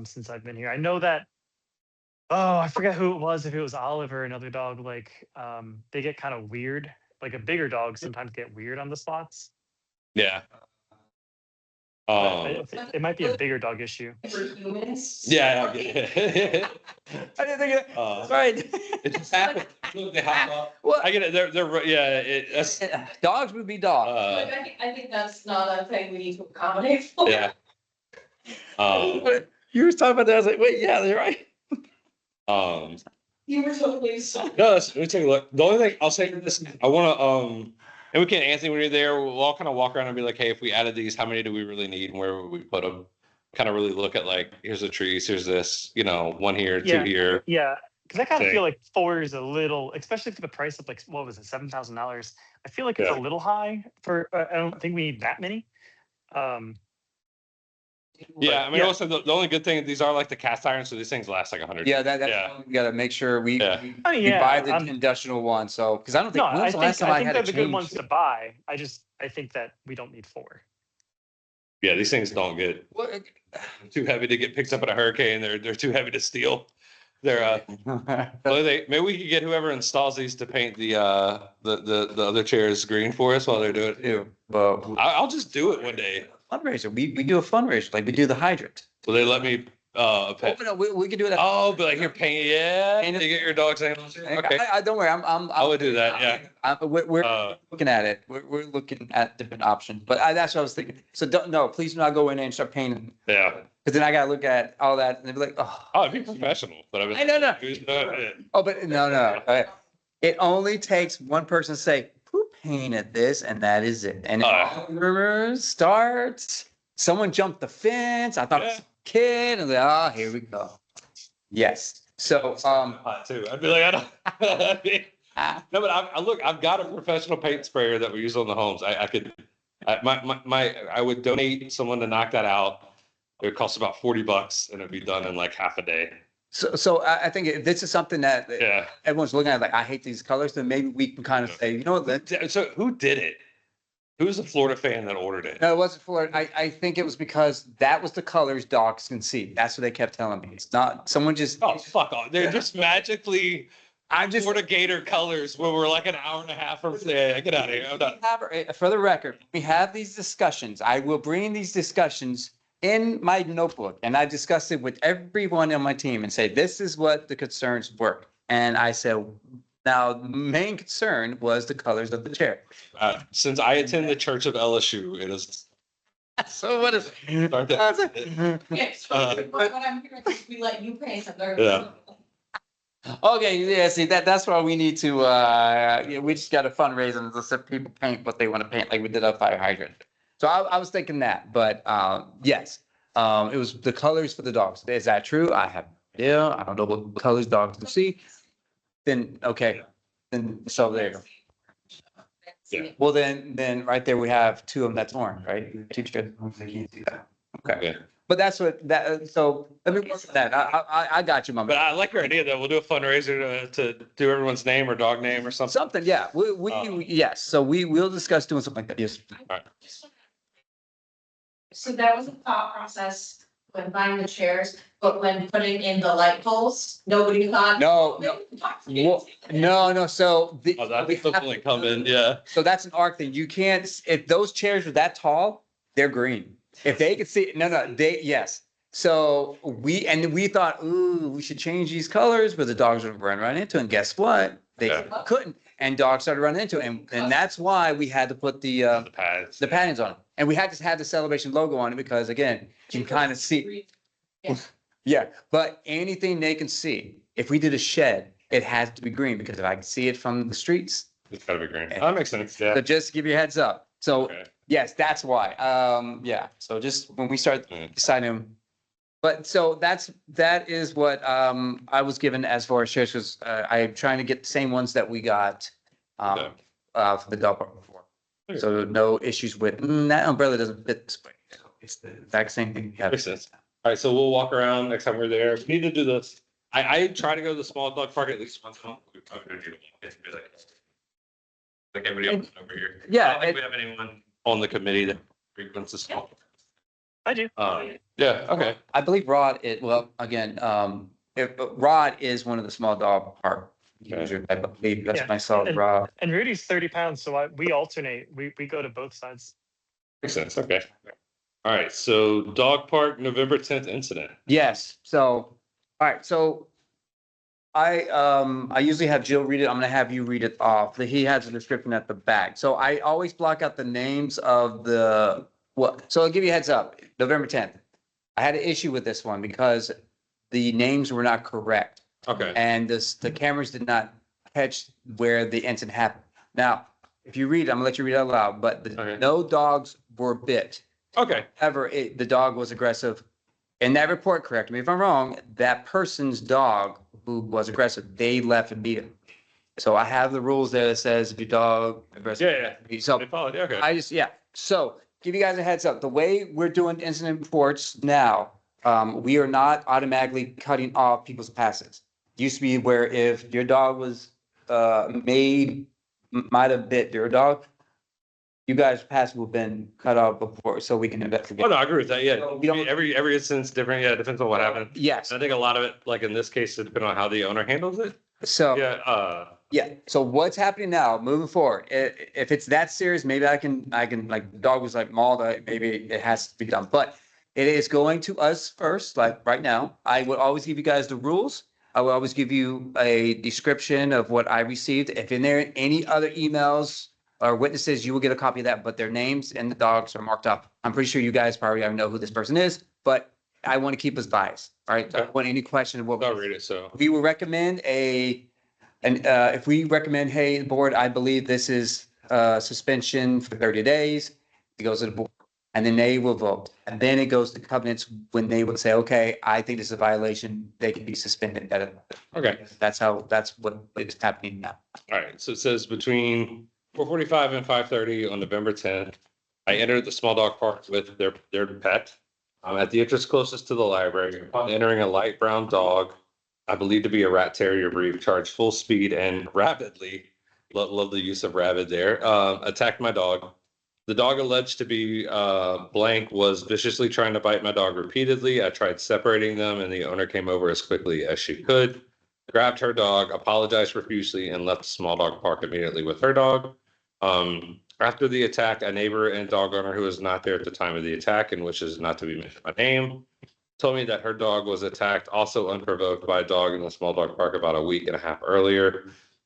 Speaker 1: since I've been here. I know that. Oh, I forget who it was. If it was Olive or another dog, like they get kind of weird. Like a bigger dog sometimes get weird on the spots.
Speaker 4: Yeah.
Speaker 1: But it might be a bigger dog issue.
Speaker 3: For humans.
Speaker 4: Yeah, I get it.
Speaker 2: I didn't think of
Speaker 4: Uh,
Speaker 2: that. Right.
Speaker 4: It just happened. Look, they hop up.
Speaker 2: What?
Speaker 4: I get it. That's,
Speaker 2: Dogs would be dogs.
Speaker 3: Like, I think that's not a thing we need to accommodate for.
Speaker 4: yeah. Um,
Speaker 2: You were talking about that. I was like, wait, yeah, they're right.
Speaker 3: You were totally so.
Speaker 4: no, let me take a look. The only thing I'll say this, I want to, and we can, Anthony, when you're there, we'll all kind of walk around and be like, hey, if we added these, how many do we really need and where would we put them? Kind of really look at like, here's the trees, here's this, one here,
Speaker 1: Yeah.
Speaker 4: 2 here.
Speaker 1: Yeah, because I kind of
Speaker 4: Okay.
Speaker 1: feel like 4 is a little, especially for the price of like what was it, $7,000. I feel like it's
Speaker 4: Yeah.
Speaker 1: a little high for. I don't think we need that many.
Speaker 4: Yeah, I mean,
Speaker 1: yeah.
Speaker 4: also the only good thing, these are like the cast iron, so these things last like 100.
Speaker 2: Yeah, that's
Speaker 4: Yeah.
Speaker 2: why we gotta make sure we,
Speaker 4: Yeah.
Speaker 2: we
Speaker 1: I mean,
Speaker 2: we
Speaker 1: yeah,
Speaker 2: buy the
Speaker 1: I'm-
Speaker 2: industrial one. So, because I don't think,
Speaker 1: No,
Speaker 2: when
Speaker 1: I
Speaker 2: was the last
Speaker 1: think
Speaker 2: time
Speaker 1: I
Speaker 2: I
Speaker 1: think
Speaker 2: had
Speaker 1: they're
Speaker 2: to
Speaker 1: the good
Speaker 2: change?
Speaker 1: ones to buy. I think that we don't need 4.
Speaker 4: Yeah, these things don't get
Speaker 2: What?
Speaker 4: too heavy to get picked up in a hurricane. They're too heavy to steal. They're well, maybe we could get whoever installs these to paint the other chairs green for us while they're doing it.
Speaker 2: Ew, but
Speaker 4: I'll just do it one day.
Speaker 2: fundraiser, we do a fundraiser, like we do the hydrant.
Speaker 4: Will they let me pet?
Speaker 2: Open up, we can do it.
Speaker 4: Oh, but like here paint, yeah.
Speaker 2: Paint it.
Speaker 4: You get your dog's animals. Okay.
Speaker 2: I don't worry,
Speaker 4: I would do that, yeah.
Speaker 2: We're
Speaker 4: Uh,
Speaker 2: looking at it. We're looking at different options, but that's what I was thinking. So no, please do not go in there and start painting,
Speaker 4: yeah.
Speaker 2: because then I gotta look at all that and they'd be like, oh.
Speaker 4: Oh, it'd be professional, but I was.
Speaker 2: I know, no.
Speaker 4: Yeah.
Speaker 2: Oh, but no. It only takes one person to say, who painted this? And that is it. And
Speaker 4: Uh.
Speaker 2: rumors start. Someone jumped the fence. I thought it was a kid. And oh, here we go. Yes. So,
Speaker 4: Hot too. I'd be like, I don't. I'd be- No, but I've got a professional paint sprayer that we use on the homes. I could, I would donate someone to knock that out. It would cost about $40 and it'd be done in like half a day.
Speaker 2: so I think this is something that
Speaker 4: Yeah.
Speaker 2: everyone's looking at, like, I hate these colors. Then maybe we can kind of say, you know what?
Speaker 4: So who did it? Who's the Florida fan that ordered it?
Speaker 2: No, it wasn't Florida. I think it was because that was the colors dogs can see. That's what they kept telling me. It's not someone just.
Speaker 4: Oh, fuck off. They're just magically
Speaker 2: I'm just.
Speaker 4: Florida Gator colors when we're like an hour and a half from, yeah, get out of here. I'm done.
Speaker 2: For the record, we have these discussions. I will bring these discussions in my notebook and I discuss it with everyone on my team and say, this is what the concerns were. And I said, now, the main concern was the colors of the chair.
Speaker 4: Since I attend the Church of LSU, it is.
Speaker 2: So what is?
Speaker 4: Start that.
Speaker 3: Yeah, so what I'm hearing is we let you pay some.
Speaker 4: Yeah.
Speaker 2: Okay, yeah, see, that's why we need to, we just got to fundraise and just let people paint what they want to paint, like we did a fire hydrant. So I was thinking that, but, yes, it was the colors for the dogs. Is that true? I have no idea. I don't know what colors dogs can see. Then, okay, then, so there you go.
Speaker 4: Yeah.
Speaker 2: Well, then right there, we have 2 of them that's orange, right? Teacher, they can't see that. Okay,
Speaker 4: Yeah.
Speaker 2: but that's what, so let me work on that. I got you,
Speaker 4: But
Speaker 2: mama.
Speaker 4: I like your idea though. We'll do a fundraiser to do everyone's name or dog name or something.
Speaker 2: Something, yeah, yes, so we'll discuss doing something like that, yes.
Speaker 3: So that was a thought process when buying the chairs, but when putting in the light poles, nobody thought.
Speaker 2: No, no, so.
Speaker 4: Oh, that's
Speaker 2: we have
Speaker 4: definitely
Speaker 2: to-
Speaker 4: coming, yeah.
Speaker 2: So that's an arc thing. You can't, if those chairs are that tall, they're green. If they could see, yes. So we thought, ooh, we should change these colors, but the dogs would run right into it. And guess what? They
Speaker 4: Yeah.
Speaker 2: couldn't. And dogs started running into it. And that's why we had to put the
Speaker 4: pads.
Speaker 2: paddings on it. And we had to have the Celebration logo on it because again, you can kind of see. Yeah, but anything they can see, if we did a shed, it has to be green because if I can see it from the streets,
Speaker 4: It's gotta be green. That makes sense, yeah.
Speaker 2: so just to give you a heads up. So
Speaker 4: Okay.
Speaker 2: yes, that's why. Yeah, so just when we start
Speaker 4: Mm.
Speaker 2: deciding But so that is what I was given as far as shares, because I'm trying to get the same ones that we got
Speaker 4: Okay.
Speaker 2: for the dog park before.
Speaker 4: Okay.
Speaker 2: So no issues with, that umbrella doesn't fit this way. It's the exact same thing. Yeah.
Speaker 4: Makes sense. All right, so we'll walk around next time we're there. We need to do this. I try to go to the small dog park at least once a month. We're talking to you. It's be like everybody else over here.
Speaker 2: Yeah,
Speaker 4: I don't think we have anyone on the committee that frequents the small.
Speaker 1: I do.
Speaker 4: Yeah, okay.
Speaker 2: I believe Rod, well, again, Rod is one of the small dog park users. I believe that's
Speaker 1: Yeah.
Speaker 2: when I saw Rod.
Speaker 1: And Rudy's 30 pounds, so we alternate. We go to both sides.
Speaker 4: Makes sense, okay. All right, so dog park, November 10th incident.
Speaker 2: Yes, so, all right, so I usually have Jill read it. I'm gonna have you read it off. He has a description at the back. So I always block out the names of so I'll give you a heads up, November 10th. I had an issue with this one because the names were not correct.
Speaker 4: Okay,
Speaker 2: And the cameras did not catch where the incident happened. Now, if you read, I'm gonna let you read it out loud, but
Speaker 4: Okay.
Speaker 2: no dogs were bit.
Speaker 4: okay,
Speaker 2: However, the dog was aggressive. In that report, correct me if I'm wrong, that person's dog who was aggressive, they left and beat him. So I have the rules there that says if your dog aggressive.
Speaker 4: yeah.
Speaker 2: So
Speaker 4: They followed, okay.
Speaker 2: yeah. So give you guys a heads up. The way we're doing incident reports now, we are not automatically cutting off people's passes. Used to be where if your dog was might have bit your dog, you guys' pass would have been cut off before, so we can investigate.
Speaker 4: Oh, no, I agree with that, yeah.
Speaker 2: So we don't-
Speaker 4: Every incident's different, yeah, it depends on what happened.
Speaker 2: Yes.
Speaker 4: I think a lot of it, like in this case, it depends on how the owner handles it.
Speaker 2: So.
Speaker 4: Yeah,
Speaker 2: Yeah, so what's happening now, moving forward, if it's that serious, maybe I can, like, the dog was like mauled, maybe it has to be done, but it is going to us first, like, right now. I would always give you guys the rules. I will always give you a description of what I received. If in there any other emails or witnesses, you will get a copy of that, but their names and the dogs are marked up. I'm pretty sure you guys probably already know who this person is, but I want to keep us biased, all right? I don't want any question of what.
Speaker 4: I'll read it, so.
Speaker 2: We will recommend if we recommend, hey, board, I believe this is suspension for 30 days, it goes to the board. And then they will vote. And then it goes to covenants when they would say, okay, I think this is a violation, they can be suspended.
Speaker 4: Okay.
Speaker 2: That's what is happening now.
Speaker 4: All right, so it says between 4:45 and 5:30 on November 10th, I entered the small dog park with their pet. At the entrance closest to the library, upon entering a light brown dog, I believe to be a rat terrier breed, charged full speed and rapidly, love the use of rabid there, attacked my dog. The dog alleged to be blank was viciously trying to bite my dog repeatedly. I tried separating them and the owner came over as quickly as she could, grabbed her dog, apologized profusely, and left the small dog park immediately with her dog. After the attack, a neighbor and dog owner who was not there at the time of the attack and wishes not to be mentioned by name told me that her dog was attacked also unprovoked by a dog in the small dog park about a week and a half earlier.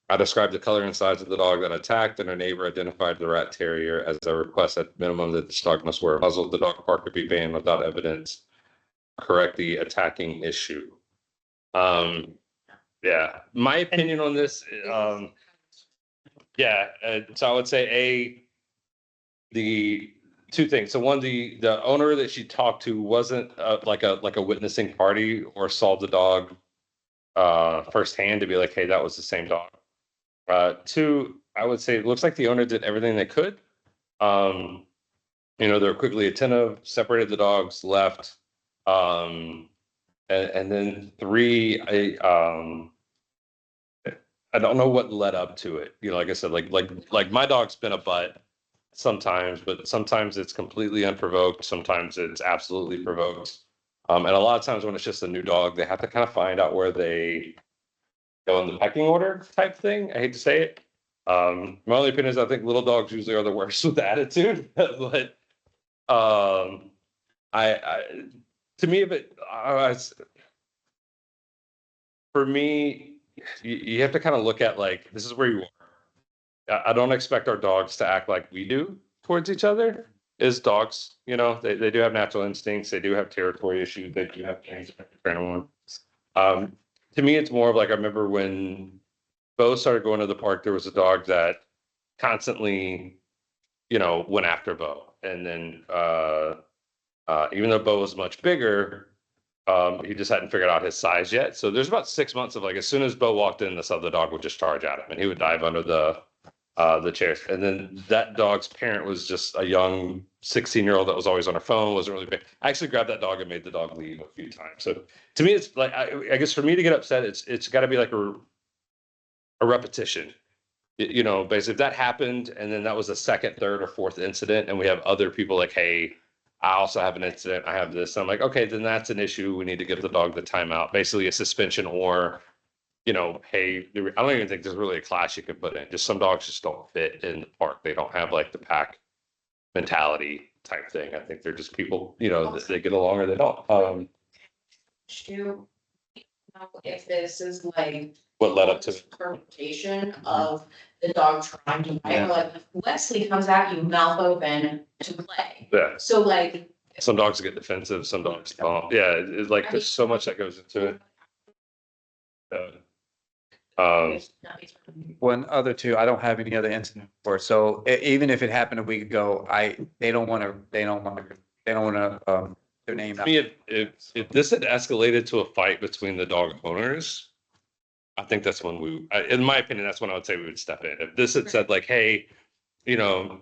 Speaker 4: I described the color and size of the dog that attacked, and her neighbor identified the rat terrier as a request at minimum that this dog must wear a muzzle. The dog park could be banned without evidence. Correct the attacking issue. Yeah, my opinion on this, yeah, so I would say the two things. So one, the owner that she talked to wasn't like a witnessing party or saw the dog firsthand to be like, hey, that was the same dog. Two, I would say it looks like the owner did everything they could. They're quickly attentive, separated the dogs, left. And then three, I don't know what led up to it. Like I said, like my dog's been a butt sometimes, but sometimes it's completely unprovoked. Sometimes it's absolutely provoked. And a lot of times when it's just a new dog, they have to kind of find out where they go in the pecking order type thing. I hate to say it. My only opinion is I think little dogs usually are the worst with attitude, but to me, for me, you have to kind of look at like, this is where you are. I don't expect our dogs to act like we do towards each other. As dogs, they do have natural instincts. They do have territory issues. They do have things to me, it's more of like, I remember when Bo started going to the park, there was a dog that constantly, went after Bo. And then even though Bo was much bigger, He just hadn't figured out his size yet. So there's about 6 months of like, as soon as Bo walked in, this other dog would just charge at him and he would dive under the chairs. And then that dog's parent was just a young 16-year-old that was always on her phone, wasn't really big. I actually grabbed that dog and made the dog leave a few times. So to me, it's like, I guess for me to get upset, it's got to be like a repetition. You know, basically if that happened and then that was the second, third or fourth incident and we have other people like, hey, I also have an incident, I have this. I'm like, okay, then that's an issue. We need to give the dog the timeout, basically a suspension or, you know, hey, I don't even think there's really a class you can put in. Just some dogs just don't fit in the park. They don't have like the pack mentality type thing. I think they're just people, you know, they get along or they don't.
Speaker 3: Do you know if this is like
Speaker 4: What led up to
Speaker 3: interpretation of the dog trying to bite, or like Wesley comes at you mouth open to play.
Speaker 4: yeah.
Speaker 3: So like,
Speaker 4: Some dogs get defensive, some dogs don't. Yeah, it's like there's so much that goes into it.
Speaker 2: One other two, I don't have any other incident for, so even if it happened a week ago, they don't want to, their name
Speaker 4: I
Speaker 2: out.
Speaker 4: mean, if this had escalated to a fight between the dog owners, I think that's when in my opinion, that's when I would say we would step in. If this had said like, hey, you know,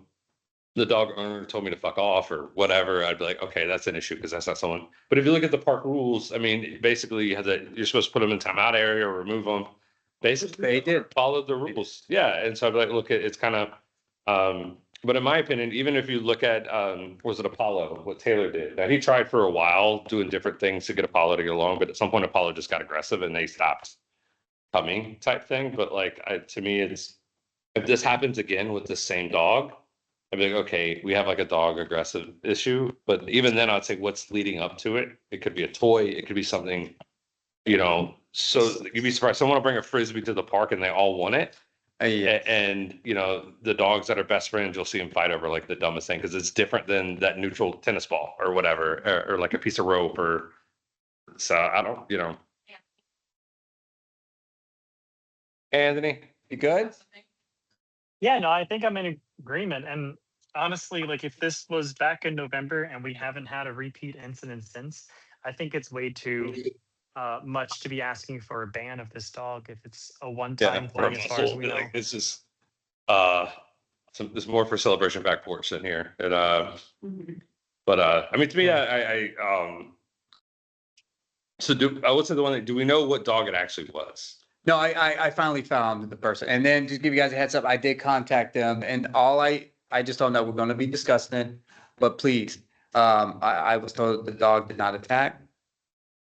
Speaker 4: the dog owner told me to fuck off or whatever, I'd be like, okay, that's an issue because that's not someone. But if you look at the park rules, I mean, basically you're supposed to put them in timeout area or remove them. Basically,
Speaker 2: They did.
Speaker 4: follow the rules. Yeah, and so I'd be like, look, it's kind of, but in my opinion, even if you look at, was it Apollo, what Taylor did? Now he tried for a while doing different things to get Apollo to get along, but at some point Apollo just got aggressive and they stopped coming type thing. But like, to me, it's, if this happens again with the same dog, I'd be like, okay, we have like a dog aggressive issue, but even then I'd say what's leading up to it? It could be a toy, it could be something, you know, so you'd be surprised. Someone will bring a Frisbee to the park and they all want it.
Speaker 2: Yeah,
Speaker 4: And, you know, the dogs that are best friends, you'll see them fight over like the dumbest thing because it's different than that neutral tennis ball or whatever, or like a piece of rope or, so I don't, you know. Anthony,
Speaker 2: you good?
Speaker 1: Yeah, no, I think I'm in agreement. And honestly, like if this was back in November and we haven't had a repeat incident since, I think it's way too much to be asking for a ban of this dog if it's a one-time
Speaker 4: for a
Speaker 1: thing as far as
Speaker 4: muscle,
Speaker 1: we know.
Speaker 4: like, it's just, it's more for celebration back porch than here. And, but, I mean, to me, so I would say the one that, do we know what dog it actually was?
Speaker 2: No, I finally found the person, and then just give you guys a heads up, I did contact them, and I just don't know, we're gonna be discussing it, but please, I was told the dog did not attack.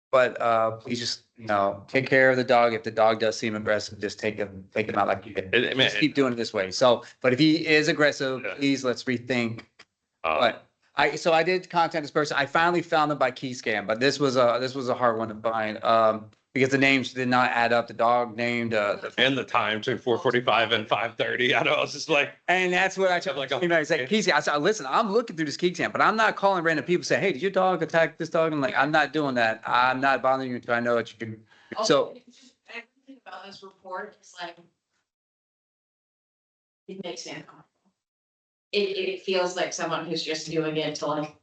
Speaker 2: But, please just, you know, take care of the dog. If the dog does seem aggressive, just take him out like you did.
Speaker 4: I mean,
Speaker 2: Just keep doing it this way. So, but if he is aggressive,
Speaker 4: Yeah.
Speaker 2: please, let's rethink.
Speaker 4: uh,
Speaker 2: But so I did contact this person. I finally found them by Keyscan, but this was a hard one to find, because the names did not add up. The dog named,
Speaker 4: and the time between 4:45 and 5:30. I know, I was just like,
Speaker 2: and that's what I told
Speaker 4: Like,
Speaker 2: like, I said, Keyscan, I said, listen, I'm looking through this Keyscan, but I'm not calling random people, say, hey, did your dog attack this dog? I'm like, I'm not doing that. I'm not bothering you until I know what you do. So,
Speaker 3: everything about this report is like, it makes me uncomfortable. It feels like someone who's just doing it to like.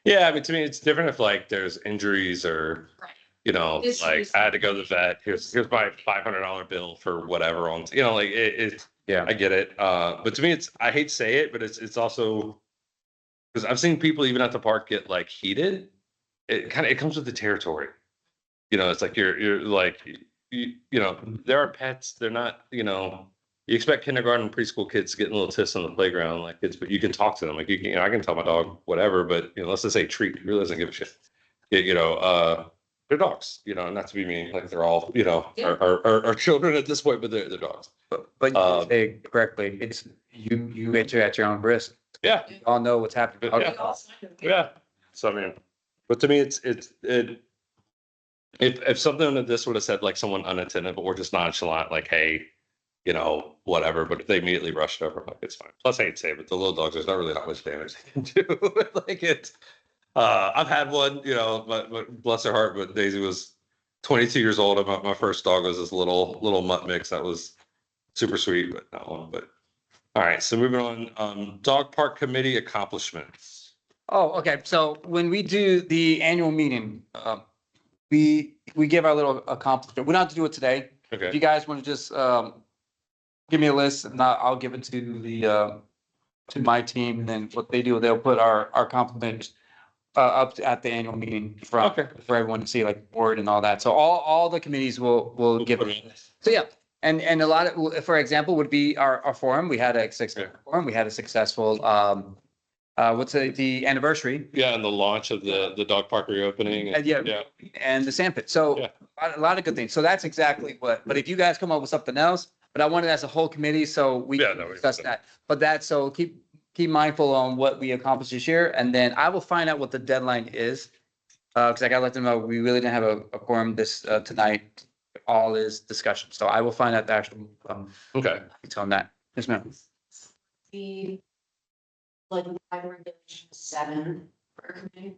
Speaker 4: yeah, I mean, to me, it's different if like there's injuries or,
Speaker 3: Right.
Speaker 4: you know,
Speaker 3: This
Speaker 4: like
Speaker 3: is-
Speaker 4: I had to go to the vet. Here's my $500 bill for whatever on, you know, like it's,
Speaker 2: yeah.
Speaker 4: I get it. But to me, it's, I hate to say it, but it's also, because I've seen people even at the park get like heated. It comes with the territory. You know, it's like you're like, you know, there are pets, they're not, you know, you expect kindergarten, preschool kids getting little tiss on the playground like kids, but you can talk to them. Like you can, you know, I can tell my dog whatever, but you know, let's just say treat, he really doesn't give a shit. You know, they're dogs, you know, not to be mean, like they're all, you know,
Speaker 3: Yeah.
Speaker 4: are children at this point, but they're dogs.
Speaker 2: But you say correctly, it's you enter at your own risk.
Speaker 4: Yeah,
Speaker 2: You all know what's happening.
Speaker 4: Yeah. yeah. So I mean, but to me, it's if something of this would have said like someone unattended, but we're just nonchalant, like, hey, you know, whatever, but if they immediately rushed over, like, it's fine. Plus, I hate to say it, but the little dogs, there's not really that much damage they can do. Like it's, I've had one, you know, but bless her heart, but Daisy was 22 years old. And my first dog was this little mutt mix that was super sweet, but not one. But all right, so moving on, dog park committee accomplishments.
Speaker 2: Oh, okay. So when we do the annual meeting, we give our little accomplishment. We don't have to do it today. If
Speaker 4: Okay.
Speaker 2: you guys want to just, give me a list and I'll give it to to my team, and then what they do, they'll put our compliment at the annual meeting for everyone to see, like board and all that. So all the committees will give it. So yeah, and a lot of, for example, would be our forum. We had a successful forum. We had a successful, what's the anniversary?
Speaker 5: Yeah, and the launch of the dog park reopening.
Speaker 2: And yeah,
Speaker 5: Yeah.
Speaker 2: and the sandpit. So
Speaker 5: Yeah.
Speaker 2: a lot of good things. So that's exactly what, but if you guys come up with something else, but I wanted as a whole committee, so we
Speaker 5: Yeah,
Speaker 2: can
Speaker 5: no, we-
Speaker 2: discuss that. But that's, so keep mindful on what we accomplished this year, and then I will find out what the deadline is. Cause I gotta let them know, we really didn't have a quorum this, tonight. All is discussion. So I will find out the actual,
Speaker 5: Okay.
Speaker 2: detail on that. Yes, ma'am.
Speaker 3: The, like, library regulation is 7 for a committee.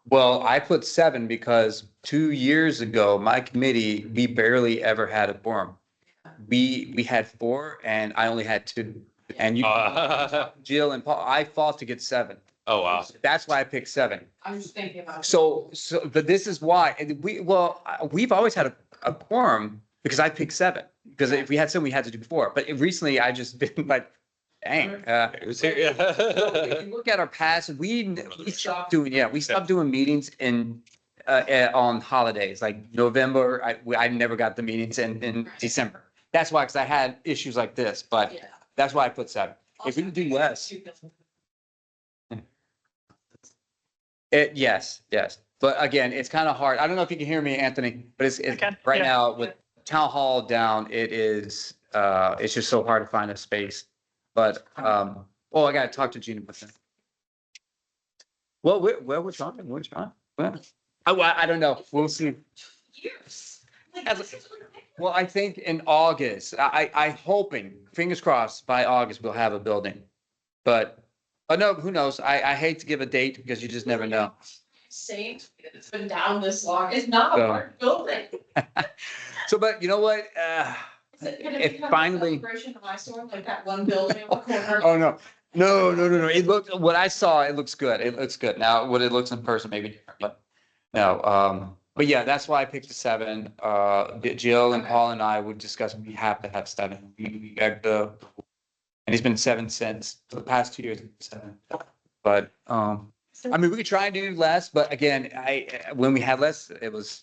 Speaker 2: Well, I put 7 because 2 years ago, my committee, we barely ever had a quorum. We had 4 and I only had 2. And you, Jill and Paul, I fought to get 7.
Speaker 5: Oh, wow.
Speaker 2: That's why I picked 7.
Speaker 3: I'm just thinking about.
Speaker 2: So, but this is why, and we've always had a quorum because I picked 7. Because if we had 7, we had to do 4. But recently I just been like, dang.
Speaker 5: It was here,
Speaker 2: So if
Speaker 5: yeah.
Speaker 2: you look at our past, we stopped doing meetings on holidays, like November. I never got the meetings in December. That's why, because I had issues like this, but
Speaker 3: Yeah.
Speaker 2: that's why I put 7. If we can do less, yes. But again, it's kind of hard. I don't know if you can hear me, Anthony, but it's
Speaker 1: can,
Speaker 2: right
Speaker 1: yeah.
Speaker 2: now with town hall down, it's just so hard to find a space. But, I gotta talk to Gina with them. Well, we're talking, Well, I don't know. We'll see.
Speaker 3: Years. Like,
Speaker 2: As-
Speaker 3: this is what-
Speaker 2: Well, I think in August, I hoping, fingers crossed, by August, we'll have a building. But, no, who knows? I hate to give a date because you just never know.
Speaker 3: Saint, it's been down this long, it's not a
Speaker 2: So-
Speaker 3: hard building.
Speaker 2: So, but you know what?
Speaker 3: Is it gonna
Speaker 2: It
Speaker 3: become a
Speaker 2: finally.
Speaker 3: celebration of eyesore, like that one building in the corner?
Speaker 2: Oh, no. No. It looked, what I saw, it looks good. It looks good. Now, what it looks in person, maybe different, but no, but yeah, that's why I picked the 7. Jill and Paul and I would discuss, we have to have 7. We got and it's been 7 since, for the past 2 years, 7. But, I mean, we could try and do less, but again, when we had less, it was,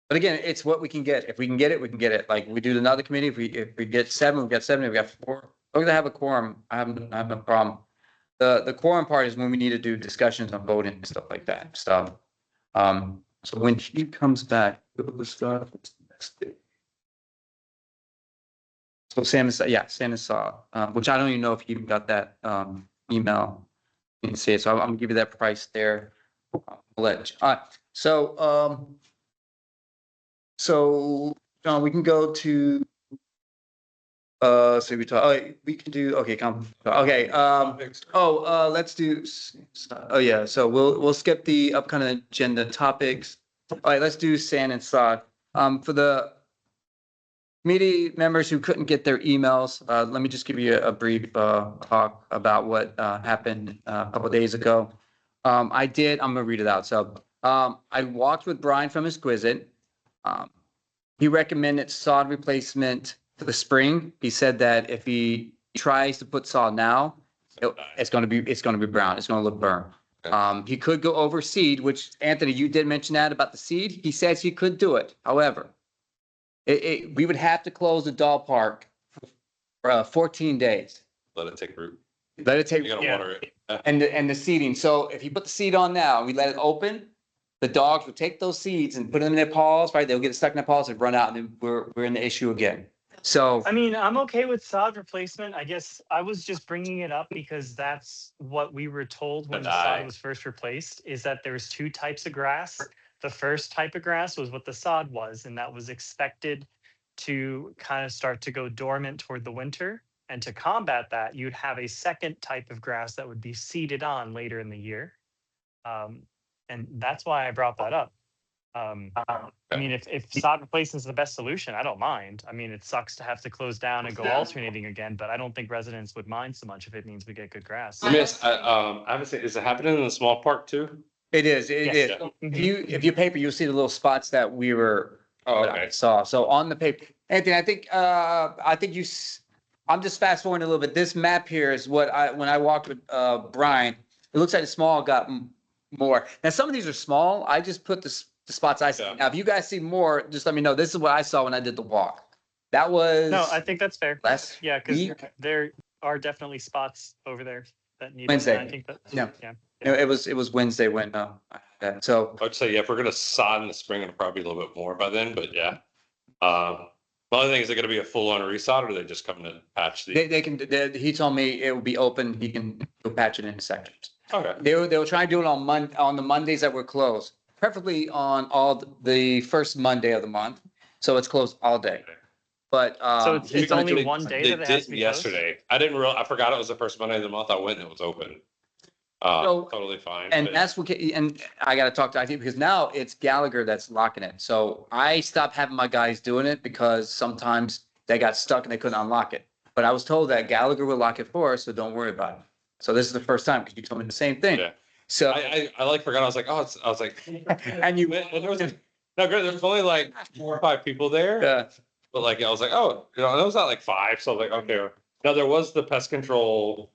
Speaker 2: but again, it's what we can get. If we can get it, we can get it. Like we do another committee, if we get 7, we got 7, if we got 4. We're gonna have a quorum. I have no problem. The quorum part is when we need to do discussions on voting and stuff like that. So, so when she comes back, we'll start with the next day. So Sam saw, which I don't even know if you got that, email. You can see it. So I'm gonna give you that price there. I'll let, all right. So, John, we can go to, so we talk, we can do, okay, let's do, yeah, so we'll skip the upcoming agenda topics. All right, let's do sand and sod. For the committee members who couldn't get their emails, let me just give you a brief, talk about what, happened a couple of days ago. I'm gonna read it out. So, I walked with Brian from Exquisite. He recommended sod replacement for the spring. He said that if he tries to put sod now, it's gonna be brown. It's gonna look burned. He could go over seed, which Anthony, you did mention that about the seed. He says he could do it. However, we would have to close the dog park for 14 days.
Speaker 5: Let it take root.
Speaker 2: Let it take.
Speaker 5: You gotta
Speaker 1: Yeah.
Speaker 5: water it.
Speaker 2: And the seeding. So if you put the seed on now, we let it open, the dogs will take those seeds and put them in their paws, right? They'll get stuck in their paws and run out, and then we're in the issue again. So,
Speaker 1: I mean, I'm okay with sod replacement. I guess I was just bringing it up because that's what we were told when the sod was first replaced, is that there's 2 types of grass. The first type of grass was what the sod was, and that was expected to kind of start to go dormant toward the winter. And to combat that, you'd have a second type of grass that would be seeded on later in the year. And that's why I brought that up. I mean, if sod replacement is the best solution, I don't mind. I mean, it sucks to have to close down and go alternating again, but I don't think residents would mind so much if it means we get good grass.
Speaker 5: Let me ask, I haven't seen, is it happening in the small park too?
Speaker 2: It is, it
Speaker 1: Yes.
Speaker 2: is.
Speaker 1: Yeah.
Speaker 2: If you paper, you'll see the little spots that we were,
Speaker 5: Oh,
Speaker 2: that I
Speaker 5: okay.
Speaker 2: saw. So on the paper, Anthony, I think I'm just fast forwarding a little bit. This map here is when I walked with, Brian, it looks like the small got more. Now, some of these are small. I just put the spots I see.
Speaker 5: Yeah.
Speaker 2: Now, if you guys see more, just let me know. This is what I saw when I did the walk. That was
Speaker 1: No, I think that's fair.
Speaker 2: last
Speaker 1: Yeah, because
Speaker 2: week.
Speaker 1: there are definitely spots over there that need.
Speaker 2: Wednesday.
Speaker 1: And I think that.
Speaker 2: Yeah.
Speaker 1: Yeah.
Speaker 2: No, it was Wednesday when, so.
Speaker 5: I'd say, yeah, if we're gonna sod in the spring, it'll probably be a little bit more by then, but yeah. The only thing, is it gonna be a full-on resod, or are they just coming to patch the?
Speaker 2: They can, he told me it will be open. He can go patch it into sections.
Speaker 5: Okay.
Speaker 2: They were trying to do it on the Mondays that were closed, preferably on the first Monday of the month. So it's closed all day. But,
Speaker 1: So it's
Speaker 2: he's gonna
Speaker 1: only
Speaker 2: do it-
Speaker 1: one day
Speaker 5: They
Speaker 1: that it has
Speaker 5: did
Speaker 1: to be closed?
Speaker 5: yesterday. I forgot it was the first Monday of the month. I went and it was open.
Speaker 2: So-
Speaker 5: Totally fine.
Speaker 2: And
Speaker 5: but-
Speaker 2: that's what, and I gotta talk to IT because now it's Gallagher that's locking it. So I stopped having my guys doing it because sometimes they got stuck and they couldn't unlock it. But I was told that Gallagher will lock it for us, so don't worry about it. So this is the first time because you told me the same thing.
Speaker 5: Yeah.
Speaker 2: So,
Speaker 5: I like forgot. I was like, oh, I was like,
Speaker 2: and you,
Speaker 5: and there was, no, there was only like 4 or 5 people there. But like, I was like, oh, you know, and it was not like 5. So I was like, okay. Now there was the pest control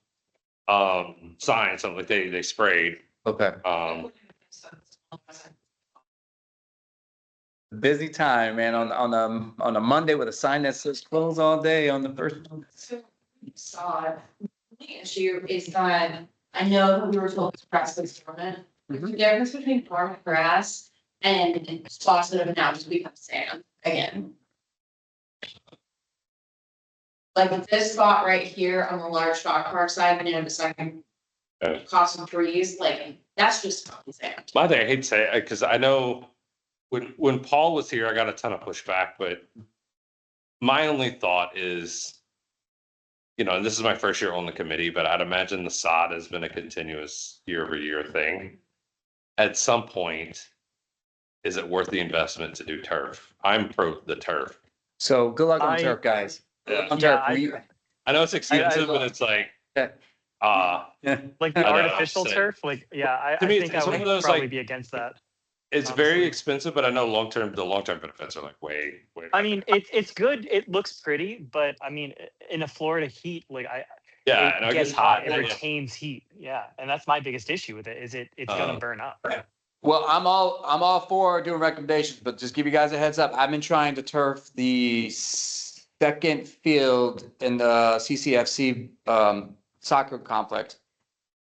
Speaker 5: sign, something like they sprayed.
Speaker 2: okay, busy time, man, on a Monday with a sign that says close all day on the first.
Speaker 3: So, saw, the issue is that I know that we were told to grass was dormant. There's a difference between dormant grass and spots that have now just become sand again. Like this spot right here on the large dog park side, and in the second
Speaker 5: Okay.
Speaker 3: cost of trees, like, that's just fucking sand.
Speaker 5: My thing, I hate to say it, because I know when Paul was here, I got a ton of pushback, but my only thought is, you know, and this is my first year on the committee, but I'd imagine the sod has been a continuous year-over-year thing. At some point, is it worth the investment to do turf? I'm pro the turf.
Speaker 2: So good luck on
Speaker 1: I-
Speaker 2: turf, guys.
Speaker 5: Yeah.
Speaker 2: On
Speaker 1: Yeah,
Speaker 2: turf,
Speaker 5: I know it's expensive, but
Speaker 2: love-
Speaker 5: it's like,
Speaker 2: Yeah.
Speaker 1: Like the
Speaker 5: I know,
Speaker 1: artificial
Speaker 5: so-
Speaker 1: turf, like, yeah, I
Speaker 5: To me,
Speaker 1: think
Speaker 5: it's
Speaker 1: I
Speaker 5: one of
Speaker 1: would
Speaker 5: those,
Speaker 1: probably
Speaker 5: like-
Speaker 1: be against that.
Speaker 5: it's
Speaker 1: Honestly.
Speaker 5: very expensive, but I know the long-term benefits are like way.
Speaker 1: I mean, it's good. It looks pretty, but I mean, in a Florida heat, like
Speaker 5: Yeah,
Speaker 1: it
Speaker 5: and it
Speaker 1: gets
Speaker 5: gets hot.
Speaker 1: It
Speaker 5: Yeah.
Speaker 1: retains heat. Yeah, and that's my biggest issue with it. Is it's gonna burn up.
Speaker 2: well, I'm all for doing recommendations, but just give you guys a heads up. I've been trying to turf the second field in the CCFC soccer complex.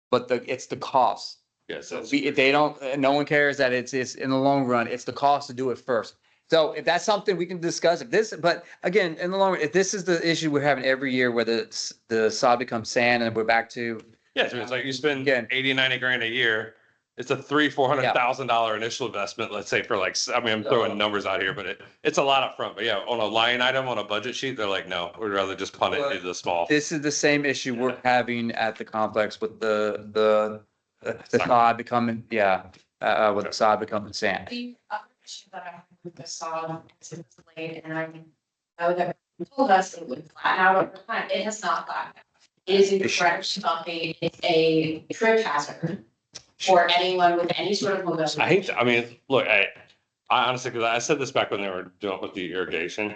Speaker 2: But it's the cost.
Speaker 5: Yes, that's.
Speaker 2: They don't, no one cares that it's in the long run, it's the cost to do it first. So if that's something we can discuss, but again, in the long run, if this is the issue we're having every year, whether it's the sod becomes sand and we're back to,
Speaker 5: Yeah, so it's like you spend
Speaker 2: Again.
Speaker 5: 80, 90 grand a year. It's a $300,000-$400,000 initial investment, let's say for like, I mean, I'm throwing numbers out here, but it's a lot up front. But yeah, on a line item, on a budget sheet, they're like, no, we'd rather just punt it into the small.
Speaker 2: this is the same issue we're having at the complex with the sod becoming, with the sod becoming sand.
Speaker 3: The other issue that I have with the sod is it's laid, and I know that you told us it would flatten out over time. It has not flattened out. It is incredibly stumpy. It's a trip hazard for anyone with any sort of mobility.
Speaker 5: I hate, I mean, look, I honestly, because I said this back when they were doing with the irrigation.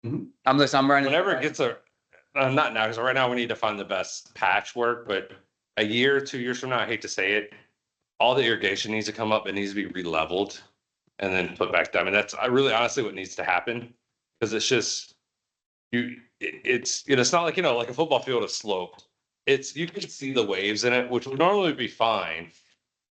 Speaker 2: I'm running.
Speaker 5: Whenever it gets not now, because right now we need to find the best patchwork, but a year, 2 years from now, I hate to say it, all the irrigation needs to come up, it needs to be re-leveled and then put back down. I mean, that's really honestly what needs to happen. Because it's just, it's not like, like a football field is sloped. You can see the waves in it, which would normally be fine.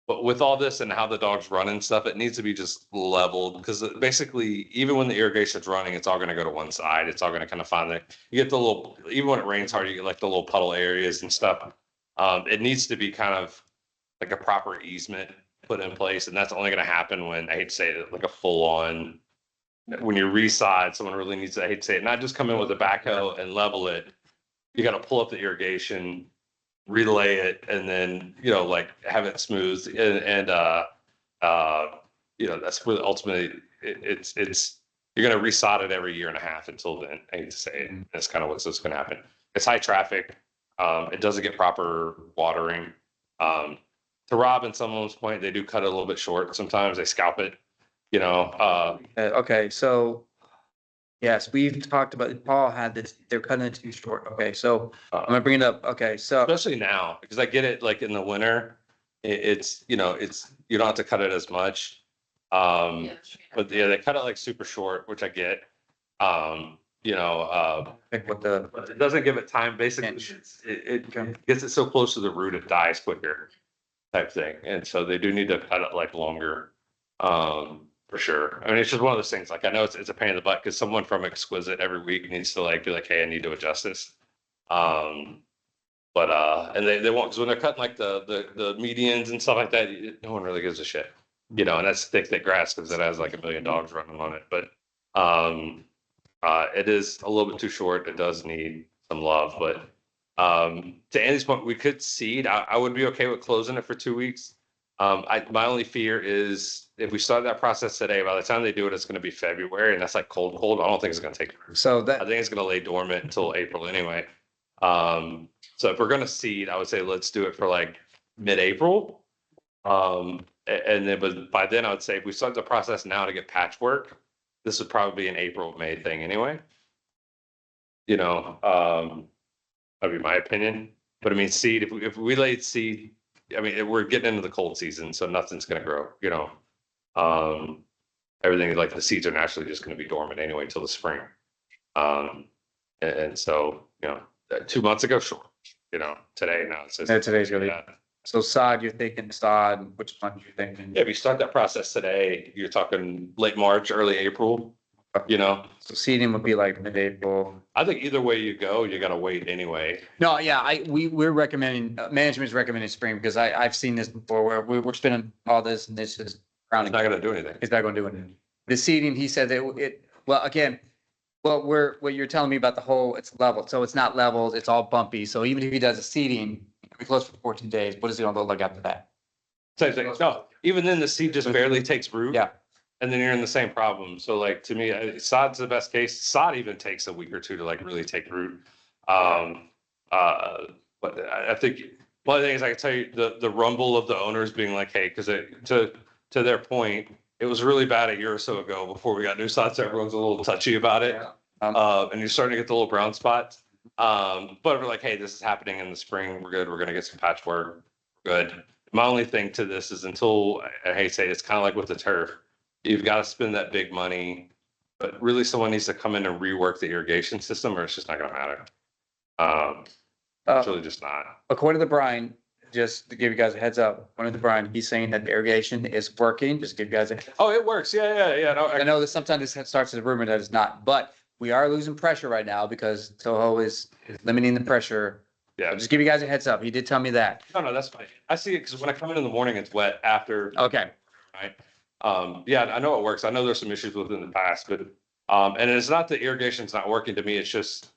Speaker 5: But with all this and how the dogs run and stuff, it needs to be just leveled because basically, even when the irrigation's running, it's all going to go to one side. It's all going to kind of find you get the little, even when it rains hard, you get like the little puddle areas and stuff. It needs to be kind of like a proper easement put in place. And that's only going to happen when, I hate to say it, like a full on, when you reside, someone really needs to, I hate to say it, not just come in with a backhoe and level it. You got to pull up the irrigation, relay it, and then, like have it smoothed and that's what ultimately it's you're going to resod it every year and a half until then. I hate to say it. That's kind of what's going to happen. It's high traffic. It doesn't get proper watering. To to Rob and someone's point, they do cut it a little bit short. Sometimes they scalp it, you know,
Speaker 2: Okay, so, yes, we've talked about, Paul had this, they're cutting it too short. Okay, so I'm gonna bring it up. Okay, so,
Speaker 5: especially now, because I get it, like in the winter, it's, you know, it's, you don't have to cut it as much.
Speaker 3: Yeah.
Speaker 5: But yeah, they cut it like super short, which I get. You know,
Speaker 2: pick what the,
Speaker 5: but it doesn't give it time. Basically, it gets it so close to the root, it dies quicker type thing. And so they do need to cut it like longer, for sure. I mean, it's just one of those things. Like I know it's a pain in the butt because someone from Exquisite every week needs to like be like, hey, I need to adjust this. But and they won't, because when they're cutting like the medians and stuff like that, no one really gives a shit, you know. And that's thick grass because it has like 1 million dogs running on it. But it is a little bit too short. It does need some love. But to Andy's point, we could seed. I would be okay with closing it for 2 weeks. My only fear is if we start that process today, by the time they do it, it's going to be February, and that's like cold. I don't think it's going to take.
Speaker 2: so
Speaker 5: I
Speaker 2: that,
Speaker 5: think it's going to lay dormant until April anyway. So if we're going to seed, I would say let's do it for like mid-April. And then, but by then I would say if we start the process now to get patchwork, this would probably be an April, May thing anyway. You know, that'd be my opinion. But I mean, seed, if we laid seed, I mean, we're getting into the cold season, so nothing's going to grow, you know. Everything like the seeds are naturally just going to be dormant anyway until the spring. And so, you know, 2 months ago, sure. You know, today now it says.
Speaker 2: Yeah, today's gonna be-
Speaker 5: Yeah.
Speaker 2: so sod, you're thinking sod, which month you're thinking?
Speaker 5: Yeah, if you start that process today, you're talking late March, early April, you know.
Speaker 2: So seeding would be like mid-April.
Speaker 5: I think either way you go, you gotta wait anyway.
Speaker 2: No, yeah, we're recommending, management's recommending spring because I've seen this before where we're spending all this and this is
Speaker 5: It's
Speaker 2: rounding.
Speaker 5: not gonna do anything.
Speaker 2: It's not gonna do anything. The seeding, he said that well, again, what you're telling me about the whole, it's leveled, so it's not leveled, it's all bumpy. So even if he does a seeding, we close for 14 days, what is it gonna look like after that?
Speaker 5: Same thing. No, even then the seed just barely takes root.
Speaker 2: Yeah.
Speaker 5: And then you're in the same problem. So like, to me, sod's the best case. Sod even takes a week or two to like really take root. But I think one of the things I can tell you, the rumble of the owners being like, hey, because to their point, it was really bad a year or so ago before we got new sods. Everyone's a little touchy about it. And you're starting to get the little brown spots. But we're like, hey, this is happening in the spring. We're good. We're going to get some patchwork. Good. My only thing to this is until, I hate to say it, it's kind of like with the turf. You've got to spend that big money, but really someone needs to come in and rework the irrigation system or it's just not going to matter. It's really just not.
Speaker 2: According to Brian, just to give you guys a heads up, according to Brian, he's saying that the irrigation is working, just to give you guys a.
Speaker 5: Oh, it works. Yeah. No,
Speaker 2: I know that sometimes this starts as a rumor that it's not, but we are losing pressure right now because Toho is limiting the pressure.
Speaker 5: yeah.
Speaker 2: Just give you guys a heads up. He did tell me that.
Speaker 5: No, that's fine. I see it because when I come in the morning, it's wet after.
Speaker 2: Okay.
Speaker 5: Right. Yeah, I know it works. I know there's some issues with it in the past, but, and it's not that irrigation's not working to me. It's just,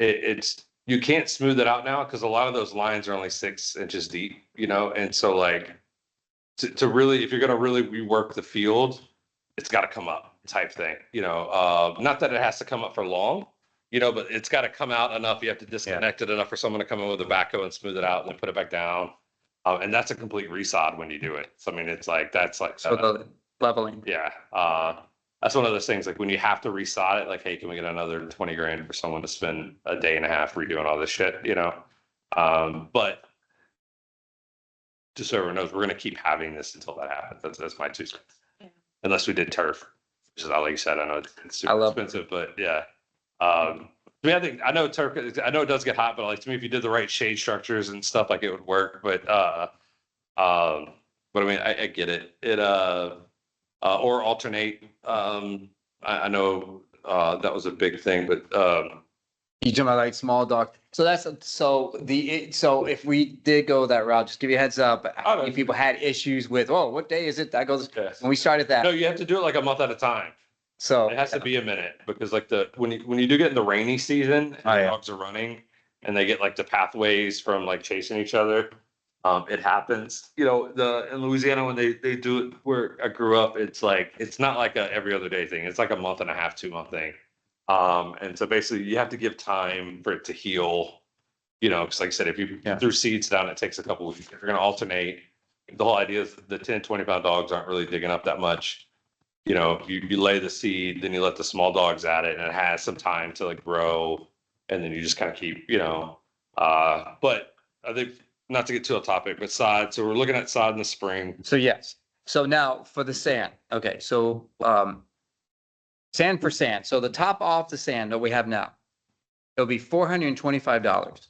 Speaker 5: it's, you can't smooth it out now because a lot of those lines are only 6 inches deep, you know? And so like, to really, if you're going to really rework the field, it's got to come up type thing, you know? Not that it has to come up for long, you know, but it's got to come out enough. You have to disconnect it enough for someone to come in with a backhoe and smooth it out and then put it back down. And that's a complete resod when you do it. So I mean, it's like, that's like,
Speaker 2: So the leveling.
Speaker 5: yeah. That's one of those things, like when you have to resod it, like, hey, can we get another 20 grand for someone to spend a day and a half redoing all this shit, you know? But just so everyone knows, we're gonna keep having this until that happens. That's my 2 cents.
Speaker 3: Yeah.
Speaker 5: Unless we did turf, which is, like you said, I know it's
Speaker 2: I
Speaker 5: super
Speaker 2: love it.
Speaker 5: expensive, but yeah. I mean, I know turf, I know it does get hot, but like to me, if you did the right shade structures and stuff, like it would work, but I mean, I get it. Or alternate. I know that was a big thing, but
Speaker 2: You talking about like small dog. So that's, so if we did go that route, just give you a heads up.
Speaker 5: Oh, no.
Speaker 2: If people had issues with, oh, what day is it? That goes,
Speaker 5: yeah.
Speaker 2: when we started
Speaker 5: No,
Speaker 2: that.
Speaker 5: you have to do it like a month at a time.
Speaker 2: So.
Speaker 5: It has to be a minute because like when you do get in the rainy season, and
Speaker 2: Oh, yeah.
Speaker 5: dogs are running and they get like the pathways from like chasing each other. It happens, you know, in Louisiana, when they do it where I grew up, it's like, it's not like a every other day thing. It's like a month and a half, 2 month thing. And so basically you have to give time for it to heal, you know, cause like I said, if you
Speaker 2: Yeah.
Speaker 5: threw seeds down, it takes a couple weeks. If you're going to alternate, the whole idea is the 10, 20 pound dogs aren't really digging up that much. You know, you lay the seed, then you let the small dogs at it, and it has some time to like grow, and then you just kind of keep, but I think not to get too off topic, but sod. So we're looking at sod in the spring.
Speaker 2: So yes, so now for the sand, okay, so, sand for sand, so the top off the sand that we have now, it'll be $425.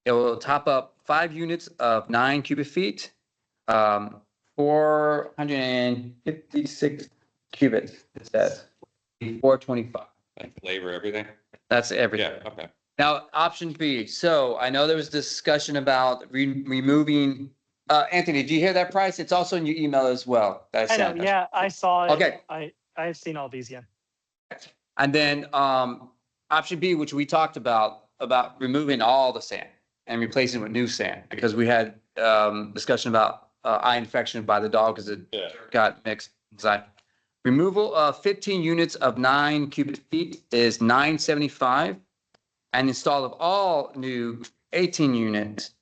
Speaker 2: It will top up 5 units of 9 cubic feet, 456 cubits, it says, 425.
Speaker 5: Like labor, everything.
Speaker 2: That's everything.
Speaker 5: Yeah, okay.
Speaker 2: Now, option B, so I know there was discussion about removing, Anthony, do you hear that price? It's also in your email as well. that
Speaker 1: I know,
Speaker 2: sent.
Speaker 1: yeah, I saw it.
Speaker 2: Okay.
Speaker 1: I've seen all these, yeah.
Speaker 2: And then, option B, which we talked about removing all the sand and replacing it with new sand, because we had, discussion about, eye infection by the dog because it
Speaker 5: Yeah.
Speaker 2: got mixed inside. Removal of 15 units of 9 cubic feet is $975. And install of all new 18 units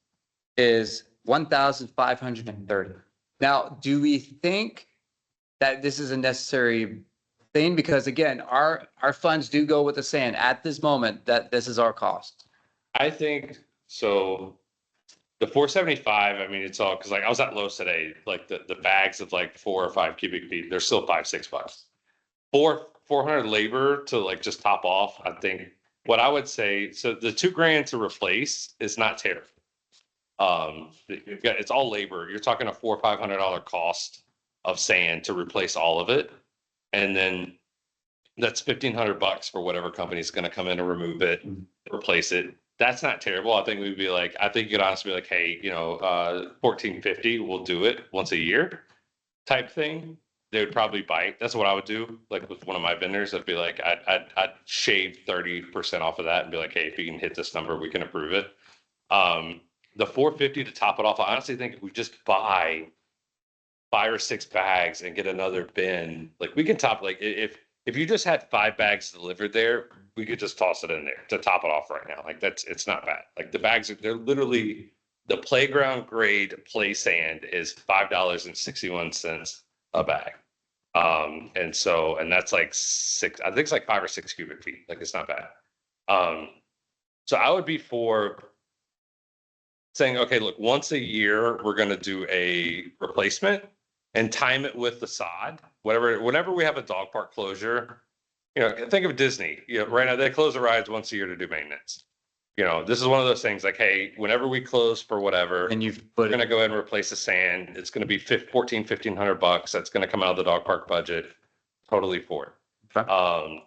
Speaker 2: is 1,530. Now, do we think that this is a necessary thing? Because again, our funds do go with the sand at this moment, that this is our cost.
Speaker 5: I think so. The 475, I mean, it's all because like I was at Lowe's today, like the bags of like 4 or 5 cubic feet, they're still $5-6. 400 labor to like just top off. I think what I would say, so the $2,000 to replace is not terrible. It's all labor. You're talking a $400 or $500 cost of sand to replace all of it, and then that's $1,500 for whatever company's going to come in and remove it, replace it. That's not terrible. I think we'd be like, I think you could honestly be like, hey, $1,450, we'll do it once a year type thing. They would probably bite. That's what I would do. Like with one of my vendors, I'd be like, I'd shave 30% off of that and be like, hey, if you can hit this number, we can approve it. The 450 to top it off, I honestly think if we just buy 5 or 6 bags and get another bin, like we can top, like if you just had 5 bags delivered there, we could just toss it in there to top it off right now. Like it's not bad. Like the bags, they're literally, the playground grade play sand is $5.61 a bag. And that's like 6, I think it's like 5 or 6 cubic feet. Like it's not bad. So I would be for saying, okay, look, once a year, we're going to do a replacement and time it with the sod, whenever we have a dog park closure, think of Disney, right now they close the rides once a year to do maintenance. This is one of those things like, hey, whenever we close for whatever,
Speaker 2: And you've
Speaker 5: we're
Speaker 2: put
Speaker 5: going to
Speaker 2: it,
Speaker 5: go ahead and replace the sand. It's going to be $1,500. That's going to come out of the dog park budget. Totally for it.
Speaker 2: Okay.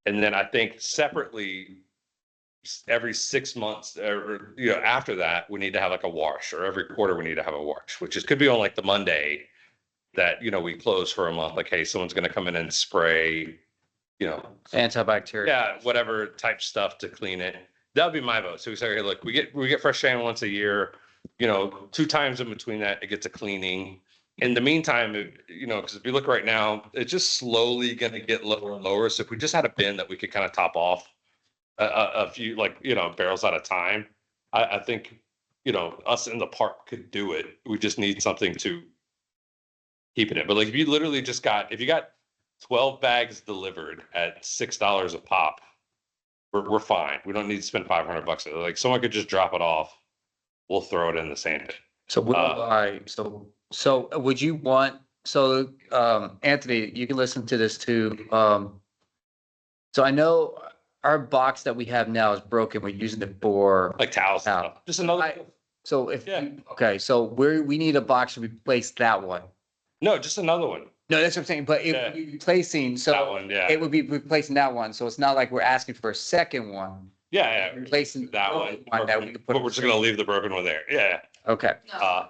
Speaker 5: And then I think separately, every 6 months or, after that, we need to have like a wash, or every quarter we need to have a wash, could be on like the Monday that, we close for a month. Like, hey, someone's going to come in and spray,
Speaker 2: antibacterial.
Speaker 5: yeah, whatever type stuff to clean it. That would be my vote. So we say, hey, look, we get fresh sand once a year, 2 times in between that, it gets a cleaning. In the meantime, because if you look right now, it's just slowly going to get lower and lower. So if we just had a bin that we could kind of top off a few, barrels at a time, I think, us in the park could do it. We just need something to keep it in. But like, if you got 12 bags delivered at $6 a pop, we're fine. We don't need to spend $500. Like someone could just drop it off. We'll throw it in the sand pit.
Speaker 2: So we'll buy, so would you want, Anthony, you can listen to this too. So I know our box that we have now is broken. We're using it for,
Speaker 5: Like towels. and stuff. Just another.
Speaker 2: so if,
Speaker 5: Yeah.
Speaker 2: okay, so we need a box to replace that one.
Speaker 5: No, just another one.
Speaker 2: No, that's what I'm saying, but it would be replacing,
Speaker 5: That
Speaker 2: so
Speaker 5: one, yeah.
Speaker 2: it would be replacing that one. So it's not like we're asking for a second one.
Speaker 5: Yeah,
Speaker 2: Replacing
Speaker 5: that one.
Speaker 2: that we could put.
Speaker 5: But we're just gonna leave the broken one there. Yeah.
Speaker 2: Okay,
Speaker 3: No,
Speaker 5: Uh,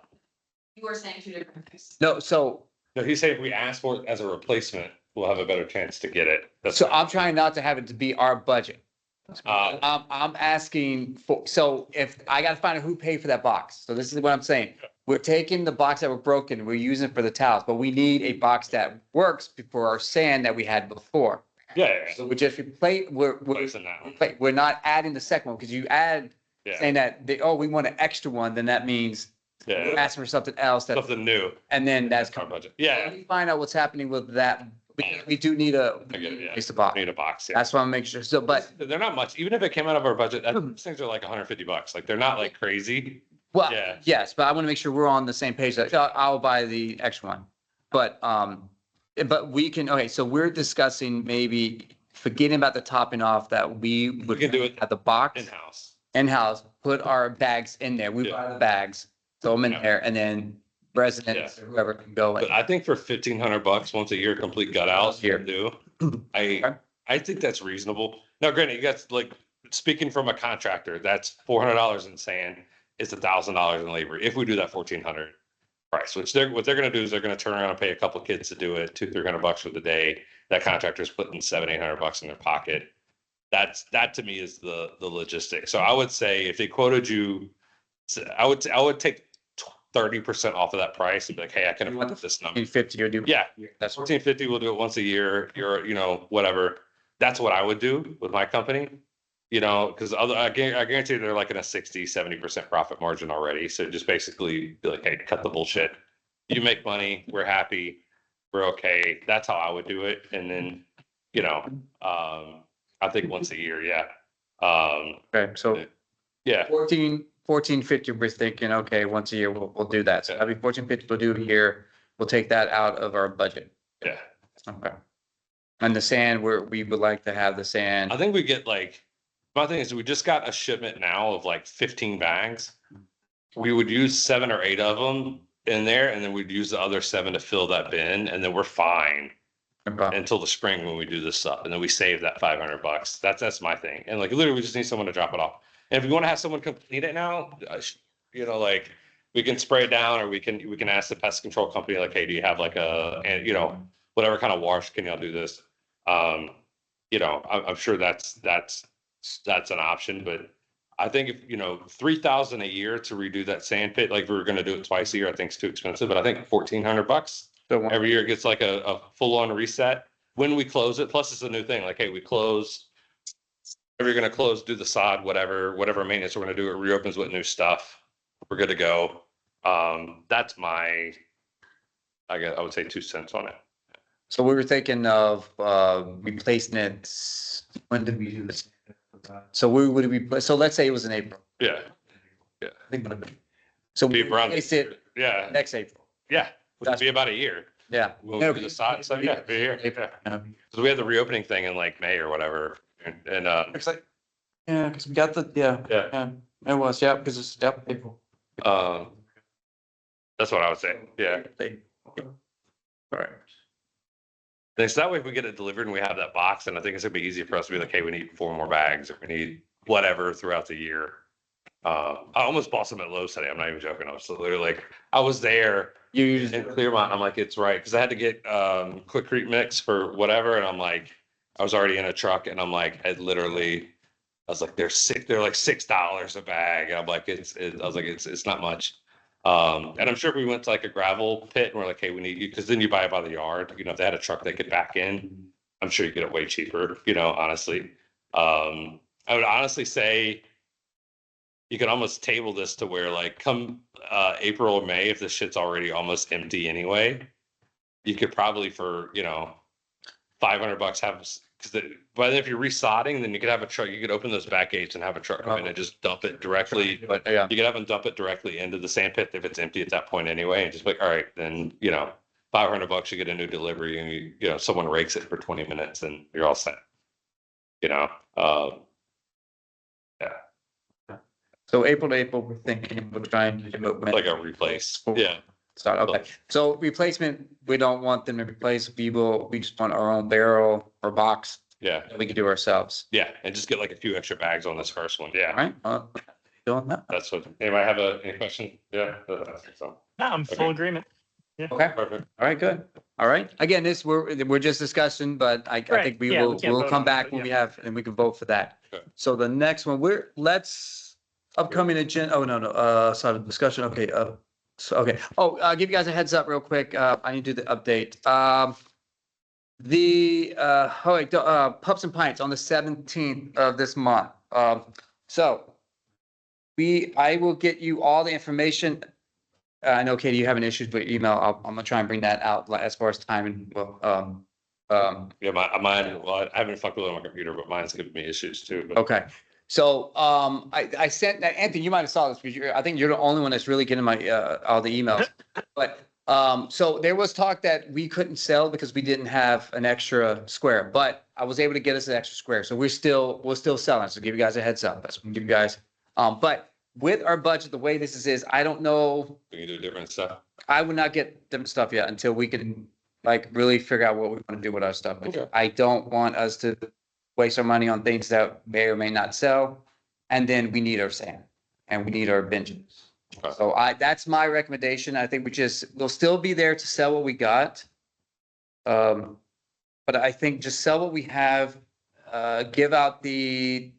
Speaker 3: you were saying 2 different things.
Speaker 2: no, so,
Speaker 5: no, he said if we ask for it as a replacement, we'll have a better chance to get it. That's
Speaker 2: so I'm trying not to have it to be our budget.
Speaker 5: Uh,
Speaker 2: I'm asking for, so if I gotta find out who paid for that box. So this is what I'm saying. We're taking the box that were broken, we're using it for the towels, but we need a box that works for our sand that we had before.
Speaker 5: yeah.
Speaker 2: So we just replace,
Speaker 5: Replacing that one.
Speaker 2: we're not adding the second one, because you add
Speaker 5: Yeah.
Speaker 2: saying that we want an extra one, then that means
Speaker 5: Yeah.
Speaker 2: We're asking for something else that,
Speaker 5: Something new.
Speaker 2: and then that's
Speaker 5: Our
Speaker 2: coming.
Speaker 5: budget.
Speaker 2: Let
Speaker 5: Yeah.
Speaker 2: me find out what's happening with that. We do need
Speaker 5: I get it, yeah.
Speaker 2: place to box.
Speaker 5: Need a box, yeah.
Speaker 2: That's why I'm making sure. So, but,
Speaker 5: They're not much, even if it came out of our budget, those things are like $150. Like, they're not like crazy.
Speaker 2: well,
Speaker 5: Yeah.
Speaker 2: yes, but I want to make sure we're on the same page. That I'll buy the extra one. But we can, okay, so we're discussing maybe forgetting about the topping off that we would
Speaker 5: can do it
Speaker 2: at the box
Speaker 5: In-house.
Speaker 2: in-house, put our bags in there. We buy the bags, throw them in
Speaker 5: Yeah.
Speaker 2: there, and then residents, or whoever can go
Speaker 5: But
Speaker 2: in.
Speaker 5: I think for $1,500 once a year, complete gut out,
Speaker 2: Year.
Speaker 5: do.
Speaker 2: Okay.
Speaker 5: I think that's reasonable. Now, granted, you guys, like, speaking from a contractor, that's $400 in sand. It's $1,000 in labor. If we do that 1,400 price, which what they're gonna do is they're gonna turn around and pay a couple kids to do it, $200-300 for the day. That contractor's putting $700-800 in their pocket. That to me is the logistics. So I would say if they quoted you, I would take 30% off of that price and be like, hey, I can afford this number.
Speaker 2: 50 or do.
Speaker 5: Yeah,
Speaker 2: That's
Speaker 5: 1450, we'll do it once a year. You're, whatever. That's what I would do with my company. Because I guarantee they're like in a 60-70% profit margin already. So just basically be like, hey, cut the bullshit. You make money, we're happy, we're okay. That's how I would do it. And then, I think once a year, yeah.
Speaker 2: Okay, so
Speaker 5: Yeah,
Speaker 2: 1450, we're thinking, okay, once a year, we'll do that. So that'll be 1450, we'll do it here. We'll take that out of our budget.
Speaker 5: yeah.
Speaker 2: Okay. And the sand, we would like to have the sand.
Speaker 5: I think we get like, my thing is we just got a shipment now of like 15 bags. We would use 7 or 8 of them in there, and then we'd use the other 7 to fill that bin, and then we're fine
Speaker 2: Okay.
Speaker 5: until the spring when we do this stuff, and then we save that $500. That's my thing. And like literally, we just need someone to drop it off. And if we want to have someone complete it now, like we can spray it down, or we can ask the pest control company like, hey, do you have like whatever kind of wash can y'all do this? I'm sure that's an option, but I think if, $3,000 a year to redo that sand pit, like if we were going to do it twice a year, I think it's too expensive, but I think $1,400
Speaker 2: So
Speaker 5: every year it gets like a full on reset when we close it. Plus it's a new thing. Like, hey, we close, if you're going to close, do the sod, whatever maintenance we're going to do, it reopens with new stuff. We're good to go. That's I would say 2 cents on it.
Speaker 2: So we were thinking of replacing it. When did we do this? So we would replace, so let's say it was in April.
Speaker 5: Yeah.
Speaker 2: I think it would have been. So we
Speaker 5: Be around.
Speaker 2: replace it
Speaker 5: Yeah.
Speaker 2: next April.
Speaker 5: Yeah. Which would be about a year.
Speaker 2: Yeah.
Speaker 5: We'll do the sod, so yeah, be here. Yeah. So we had the reopening thing in like May or whatever. And
Speaker 2: It's like, yeah, because we got
Speaker 5: yeah,
Speaker 2: it was, yeah, because it's, April.
Speaker 5: that's what I would say. Yeah.
Speaker 2: All right.
Speaker 5: Thanks. That way, if we get it delivered and we have that box, and I think it's gonna be easy for us to be like, hey, we need 4 more bags, or we need whatever throughout the year. I almost bought some at Lowe's today. I'm not even joking. I was literally like, I was there
Speaker 2: You
Speaker 5: in Clearmont. I'm like, it's right. Because I had to get Quikrete mix for whatever. And I'm like, I was already in a truck, and I'm like, I was like, they're like $6 a bag. And I'm like, I was like, it's not much. And I'm sure if we went to like a gravel pit and we're like, hey, we need you, because then you buy it by the yard. If they had a truck they could back in, I'm sure you get it way cheaper, honestly. I would honestly say you could almost table this to where like come April or May, if the shit's already almost empty anyway, you could probably for, $500 have, because but then if you're resodding, then you could have a truck, you could open those back gates and have a truck come in and just dump it directly.
Speaker 2: But yeah,
Speaker 5: You could have them dump it directly into the sand pit if it's empty at that point anyway, and just like, all right, then, $500, you get a new delivery, and someone rakes it for 20 minutes and you're all set.
Speaker 2: so April to April, we're thinking we're trying to do it when.
Speaker 5: Like a replace. Yeah.
Speaker 2: Start, okay. So replacement, we don't want them to replace. We just want our own barrel or box
Speaker 5: Yeah.
Speaker 2: that we can do ourselves.
Speaker 5: Yeah. And just get like a few extra bags on this first one.
Speaker 2: All
Speaker 5: Yeah.
Speaker 2: right? Doing that.
Speaker 5: That's what, anybody have any question? Yeah. I think so.
Speaker 1: No, I'm full
Speaker 5: Okay.
Speaker 1: agreement.
Speaker 2: Okay.
Speaker 5: Perfect.
Speaker 2: All right, good. All right. Again, we're just discussing, but I
Speaker 1: Right.
Speaker 2: think
Speaker 1: Yeah, we can't
Speaker 2: we'll
Speaker 1: vote
Speaker 2: come
Speaker 1: on it,
Speaker 2: back
Speaker 1: but
Speaker 2: when we
Speaker 1: yeah.
Speaker 2: have, and we can vote for that.
Speaker 5: Okay.
Speaker 2: So the next one, upcoming agenda, side of discussion. Okay, okay. Oh, I'll give you guys a heads up real quick. I need to do the update. Pups and Pints on the 17th of this month. So I will get you all the information. I know Katie, you having issues with your email. I'm gonna try and bring that out like, as far as time and,
Speaker 5: Yeah, mine, well, I haven't fucked with it on my computer, but mine's giving me issues too. But
Speaker 2: okay. So, I sent, Anthony, you might have saw this, because I think you're the only one that's really getting my, all the emails. But, so there was talk that we couldn't sell because we didn't have an extra square, but I was able to get us an extra square. So we're still selling. So give you guys a heads up. That's what I'm giving you guys. But with our budget, the way this is, I don't know,
Speaker 5: we can do different stuff.
Speaker 2: I would not get them stuff yet until we can like really figure out what we want to do with our stuff.
Speaker 5: Okay.
Speaker 2: I don't want us to waste our money on things that may or may not sell. And then we need our sand and we need our benches.
Speaker 5: Okay.
Speaker 2: So that's my recommendation. I think we'll still be there to sell what we got. But I think just sell what we have, give out the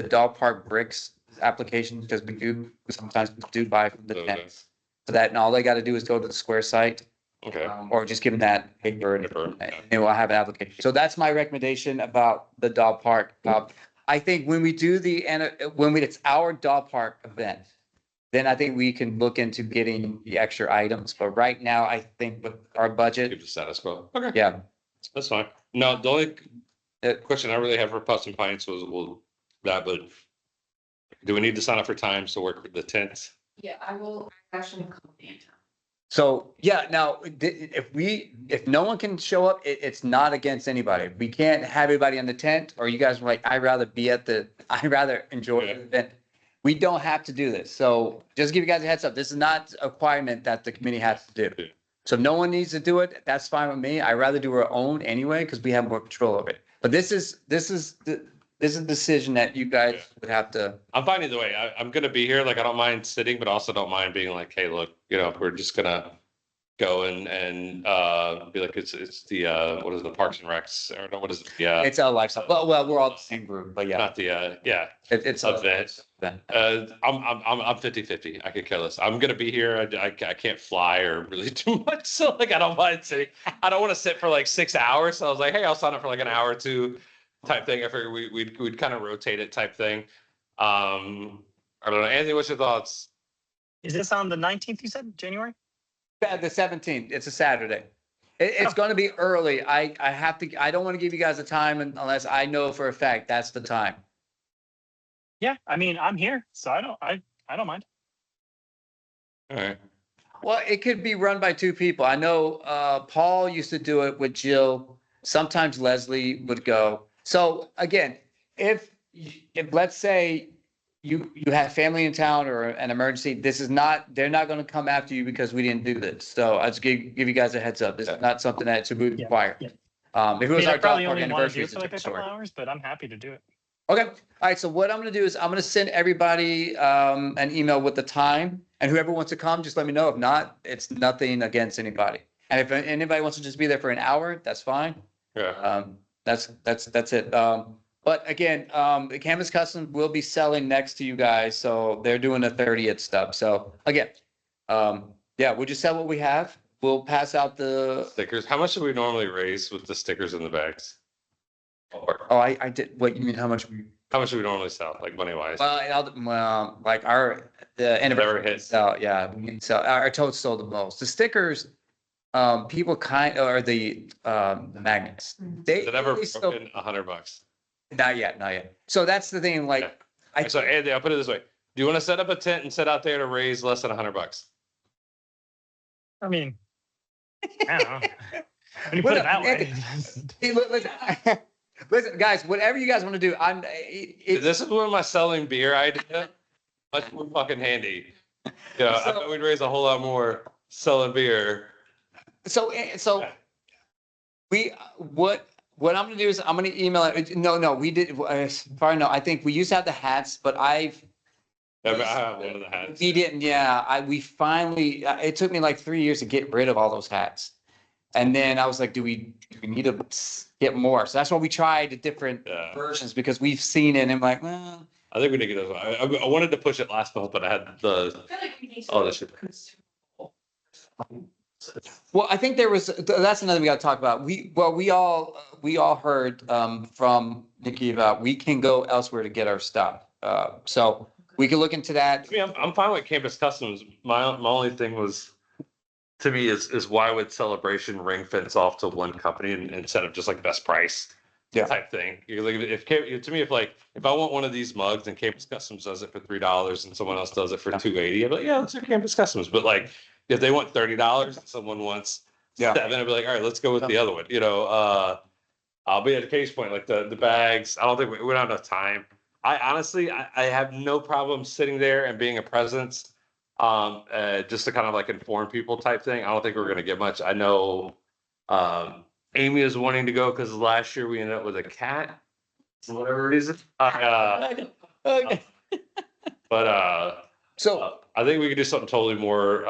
Speaker 2: dog park bricks application, because we sometimes do buy from the
Speaker 5: Okay.
Speaker 2: tenants. So that, and all they got to do is go to the Square site,
Speaker 5: Okay.
Speaker 2: or just give them that paper and
Speaker 5: Paper,
Speaker 2: and they will have an application. So that's my recommendation about the dog park. I think when we do it's our dog park event, then I think we can look into getting the extra items. But right now, I think with our
Speaker 5: Keep
Speaker 2: budget,
Speaker 5: the status quo. Okay,
Speaker 2: yeah.
Speaker 5: that's fine. No, the only question I really have for Puffs and Pints was, well, that, but do we need to sign up for times to work with the tents?
Speaker 3: Yeah, I will actually call the town.
Speaker 2: So, yeah, now, if no one can show up, it's not against anybody. We can't have everybody in the tent, or you guys are like, I'd rather enjoy
Speaker 5: Yeah.
Speaker 2: the event. We don't have to do this. So just give you guys a heads up. This is not a requirement that the committee has to do.
Speaker 5: Yeah.
Speaker 2: So if no one needs to do it, that's fine with me. I'd rather do our own anyway, because we have more control over it. But this is a decision that you guys
Speaker 5: Yeah.
Speaker 2: would have to.
Speaker 5: I'm fine either way. I'm gonna be here. Like, I don't mind sitting, but also don't mind being like, hey, look, we're just gonna go and be like, it's the, what is it, the Parks and Recs, or no, what is it? Yeah,
Speaker 2: It's a lifestyle. Well, we're all the same group, but yeah,
Speaker 5: not the, yeah.
Speaker 2: it's a
Speaker 5: Event.
Speaker 2: event.
Speaker 5: I'm 50-50. I could care less. I'm gonna be here. I can't fly or really do much. So like, I don't mind sitting. I don't want to sit for like 6 hours. So I was like, hey, I'll sign up for like an hour or two type thing. I figured we'd kind of rotate it type thing. I don't know. Anthony, what's your thoughts?
Speaker 1: Is this on the 19th, you said, January?
Speaker 2: The 17th, it's a Saturday. It's going to be early. I don't want to give you guys a time unless I know for a fact that's the time.
Speaker 1: Yeah, I mean, I'm here, so I don't mind.
Speaker 5: All right.
Speaker 2: Well, it could be run by two people. I know Paul used to do it with Jill. Sometimes Leslie would go. So again, if let's say you have family in town or an emergency, they're not going to come after you because we didn't do this. So I just give you guys a heads up. This is not something that would
Speaker 1: Yeah,
Speaker 2: require.
Speaker 1: yeah.
Speaker 2: If it
Speaker 1: I
Speaker 2: was
Speaker 1: mean, I
Speaker 2: our dog
Speaker 1: probably
Speaker 2: park
Speaker 1: only want to
Speaker 2: anniversary,
Speaker 1: do it
Speaker 2: it's a
Speaker 1: for like a
Speaker 2: different
Speaker 1: couple
Speaker 2: story.
Speaker 1: hours, but I'm happy to do it.
Speaker 2: Okay. All right. So what I'm going to do is I'm going to send everybody an email with the time, and whoever wants to come, just let me know. If not, it's nothing against anybody. And if anybody wants to just be there for an hour, that's fine.
Speaker 5: Yeah.
Speaker 2: That's it. But again, the Canvas Custom will be selling next to you guys, so they're doing the 30th stuff. So again, yeah, we'll just sell what we have. We'll pass out the.
Speaker 5: Stickers. How much do we normally raise with the stickers in the bags? Or
Speaker 2: Oh, I did. What you mean? How much?
Speaker 5: how much do we normally sell, like money wise?
Speaker 2: Well, like the anniversary
Speaker 5: hits.
Speaker 2: sell, yeah, we sell, our totes sold the most. The stickers, people or the magnets. They
Speaker 5: Has it ever
Speaker 2: they still-
Speaker 5: broken $100?
Speaker 2: Not yet. So that's the thing, like,
Speaker 5: Okay. So Andy, I'll put it this way. Do you want to set up a tent and sit out there to raise less than $100?
Speaker 1: I mean, I don't know. When you put it that way.
Speaker 2: Hey, listen, guys, whatever you guys want to do,
Speaker 5: This is where my selling beer idea, much more fucking handy. Yeah, I
Speaker 2: So-
Speaker 5: bet we'd raise a whole lot more selling beer.
Speaker 2: so what I'm gonna do is I'm gonna email it. No, we did, as far as I know, I think we used to have the hats, but
Speaker 5: I have one of the hats.
Speaker 2: we didn't, yeah, we finally, it took me like 3 years to get rid of all those hats. And then I was like, do we need to get more? So that's why we tried different
Speaker 5: Yeah.
Speaker 2: versions, because we've seen it and I'm like, well,
Speaker 5: I think we need to get those. I wanted to push it last month, but I had the,
Speaker 3: I feel like we need to.
Speaker 5: Oh, this should-
Speaker 2: well, I think that's another we gotta talk about. We all heard from Nikki about we can go elsewhere to get our stuff. So we could look into that.
Speaker 5: I mean, I'm fine with campus customs. My only thing was, to me, is why would Celebration ring fence off to one company instead of just like best price?
Speaker 2: Yeah.
Speaker 5: Type thing. You're like, to me, if I want one of these mugs and Campus Customs does it for $3 and someone else does it for $2.80, I'm like, yeah, let's do Campus Customs. But like, if they want $30 and someone wants
Speaker 2: Yeah.
Speaker 5: $7, I'd be like, all right, let's go with the other one. I'll be at a case point, like the bags. I don't think we don't have enough time. I honestly, I have no problem sitting there and being a presence, just to kind of like inform people type thing. I don't think we're gonna get much. I know, Amy is wanting to go because last year we ended up with a cat for whatever reason.
Speaker 2: Okay.
Speaker 5: But
Speaker 2: So,
Speaker 5: I think we could do something totally more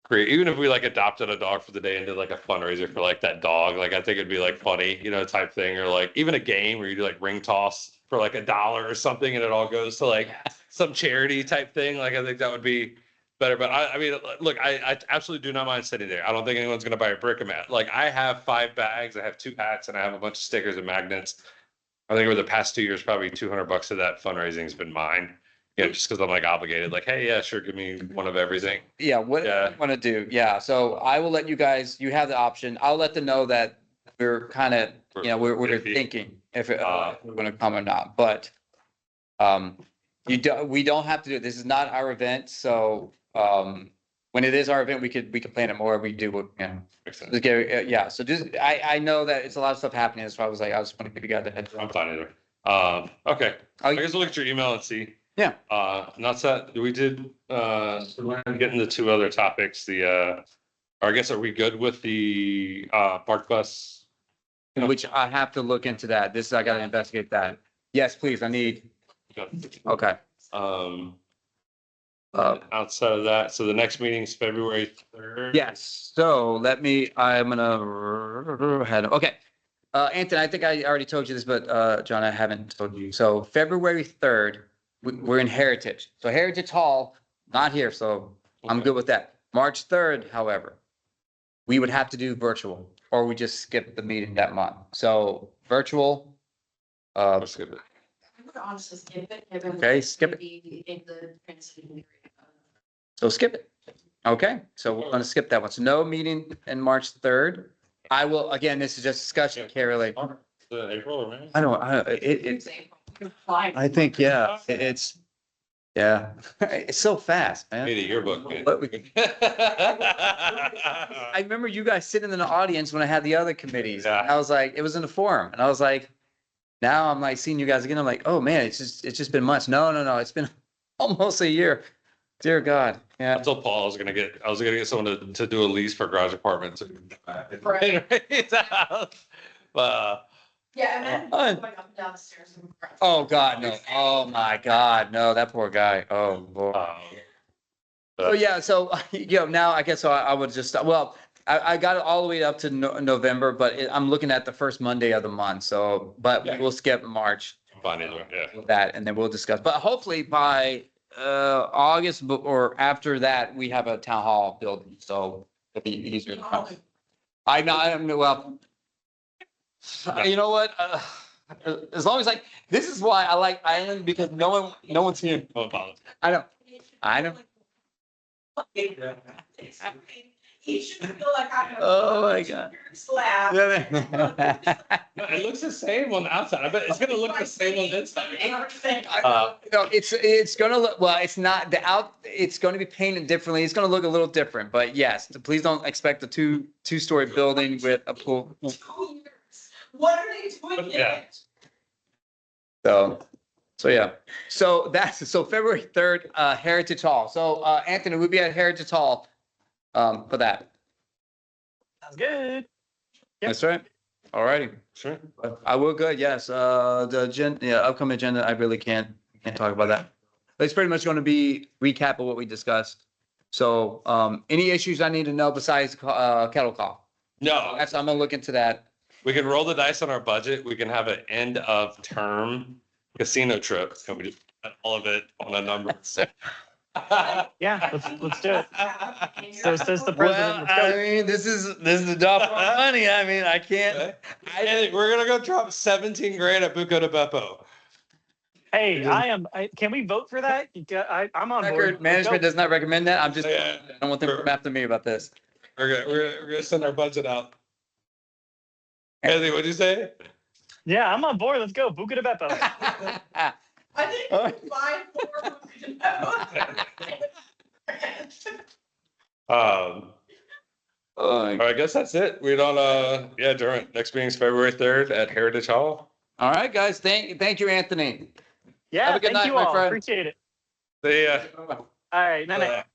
Speaker 5: create. Even if we like adopted a dog for the day and did like a fundraiser for like that dog, like I think it'd be like funny, type thing, or like even a game where you do like ring toss for like $1 or something, and it all goes to like some charity type thing. Like I think that would be better. But I mean, look, I absolutely do not mind sitting there. I don't think anyone's gonna buy a brick of mat. Like I have 5 bags, I have 2 hats, and I have a bunch of stickers and magnets. I think over the past 2 years, probably $200 of that fundraising has been mine. Just because I'm like obligated, like, hey, yeah, sure, give me one of everything.
Speaker 2: yeah, what
Speaker 5: Yeah.
Speaker 2: I want to do, yeah, so I will let you guys, you have the option. I'll let them know that we're kind of, we're
Speaker 5: Iffy.
Speaker 2: thinking if we're going to come or not, but we don't have to do it. This is not our event, so when it is our event, we could plan it more. We do,
Speaker 5: Makes sense.
Speaker 2: yeah, so just, I know that it's a lot of stuff happening, that's why I was like, I just want to give you guys the heads
Speaker 5: I'm
Speaker 2: up.
Speaker 5: fine either. Okay, I guess we'll look at your email and see.
Speaker 2: Yeah.
Speaker 5: Not that we did, getting the 2 other topics, or I guess, are we good with the, Bark Bus?
Speaker 2: Which I have to look into that. I gotta investigate that. Yes, please, I need, okay.
Speaker 5: Outside of that, so the next meeting is February 3rd.
Speaker 2: Yes, so I'm gonna head, okay. Anthony, I think I already told you this, but John, I haven't told you. So February 3rd, we're in Heritage. So Heritage Hall, not here, so I'm
Speaker 5: Okay.
Speaker 2: good with that. March 3rd, however, we would have to do virtual, or we just skip the meeting that month. So virtual,
Speaker 5: Let's skip it.
Speaker 3: I would honestly skip it. given
Speaker 2: Okay,
Speaker 3: it's
Speaker 2: skip
Speaker 3: gonna
Speaker 2: it.
Speaker 3: be in the transition period.
Speaker 2: so skip it. Okay, so we're gonna skip that one. So no meeting in March 3rd. I will, again, this is just discussion, Carrie.
Speaker 5: April or May?
Speaker 2: It's, I think, yeah, it's, yeah, it's so fast, man.
Speaker 5: Made a yearbook, man.
Speaker 2: But I remember you guys sitting in the audience when I had the other committees.
Speaker 5: Yeah.
Speaker 2: And I was like, it was in the forum, and I was like, now I'm like seeing you guys again. I'm like, oh man, it's just been months. No, it's been almost a year. Dear God,
Speaker 5: I
Speaker 2: yeah.
Speaker 5: told Paul I was gonna get someone to do a lease for garage apartments.
Speaker 3: Right.
Speaker 5: But,
Speaker 3: Yeah, and then
Speaker 2: Fun.
Speaker 3: going up and down the stairs.
Speaker 2: Oh God, no. Oh my God, no, that poor guy. Oh Lord. So yeah, so now I guess I would just, well, I got it all the way up to November, but I'm looking at the first Monday of the month. So, but
Speaker 5: Yeah.
Speaker 2: we'll skip March.
Speaker 5: fine either, yeah.
Speaker 2: With that, and then we'll discuss. But hopefully by August or after that, we have a town hall building, so it'll be easier. I know, well, you know what? As long as this is why I like Island, because no one's here.
Speaker 5: Oh, apologies.
Speaker 2: I know.
Speaker 3: He should feel like I.
Speaker 2: Oh, my God.
Speaker 3: Slab.
Speaker 5: No, it looks the same on the outside. I bet it's gonna look the same on the inside.
Speaker 2: No, it's gonna look, well, it's not it's gonna be painted differently. It's gonna look a little different, but yes, please don't expect a two-story building with a pool.
Speaker 3: 2 years. What are they doing? in
Speaker 5: Yeah.
Speaker 3: it?
Speaker 2: So yeah, so February 3rd, Heritage Hall. So, Anthony, we'll be at Heritage Hall, for that.
Speaker 1: Sounds good. Yep.
Speaker 2: That's right. All righty.
Speaker 5: Sure.
Speaker 2: I will good, yes. Upcoming agenda, I really can't talk about that. But it's pretty much going to be recap of what we discussed. So, any issues I need to know besides, kettle call?
Speaker 5: No,
Speaker 2: I'm gonna look into that.
Speaker 5: we can roll the dice on our budget. We can have an end of term casino trip. Can we just put all of it on a number?
Speaker 1: Yeah, let's do it. So says the president. Let's go.
Speaker 2: mean, this is a drop of money. I mean, I can't.
Speaker 5: We're gonna go drop 17 grand at Buco de Beppo.
Speaker 1: Hey, can we vote for that? I'm on board.
Speaker 2: Record
Speaker 1: Let's
Speaker 2: management
Speaker 1: go.
Speaker 2: does not recommend that. I'm just,
Speaker 5: Yeah.
Speaker 2: I don't want them to come after me about this.
Speaker 5: We're gonna send our budget out. Anthony, what'd you say?
Speaker 1: Yeah, I'm on board. Let's go. Buca de Beppo.
Speaker 3: I think
Speaker 2: Oh.
Speaker 3: 5-4.
Speaker 5: I guess that's it. We don't, yeah, during, next meeting's February 3rd at Heritage Hall.
Speaker 2: All right, guys. Thank you, Anthony.
Speaker 1: Yeah,
Speaker 2: Have a good
Speaker 1: thank
Speaker 2: night,
Speaker 1: you
Speaker 2: my
Speaker 1: all.
Speaker 2: friend.
Speaker 1: Appreciate it.
Speaker 5: See ya.
Speaker 1: All right, night.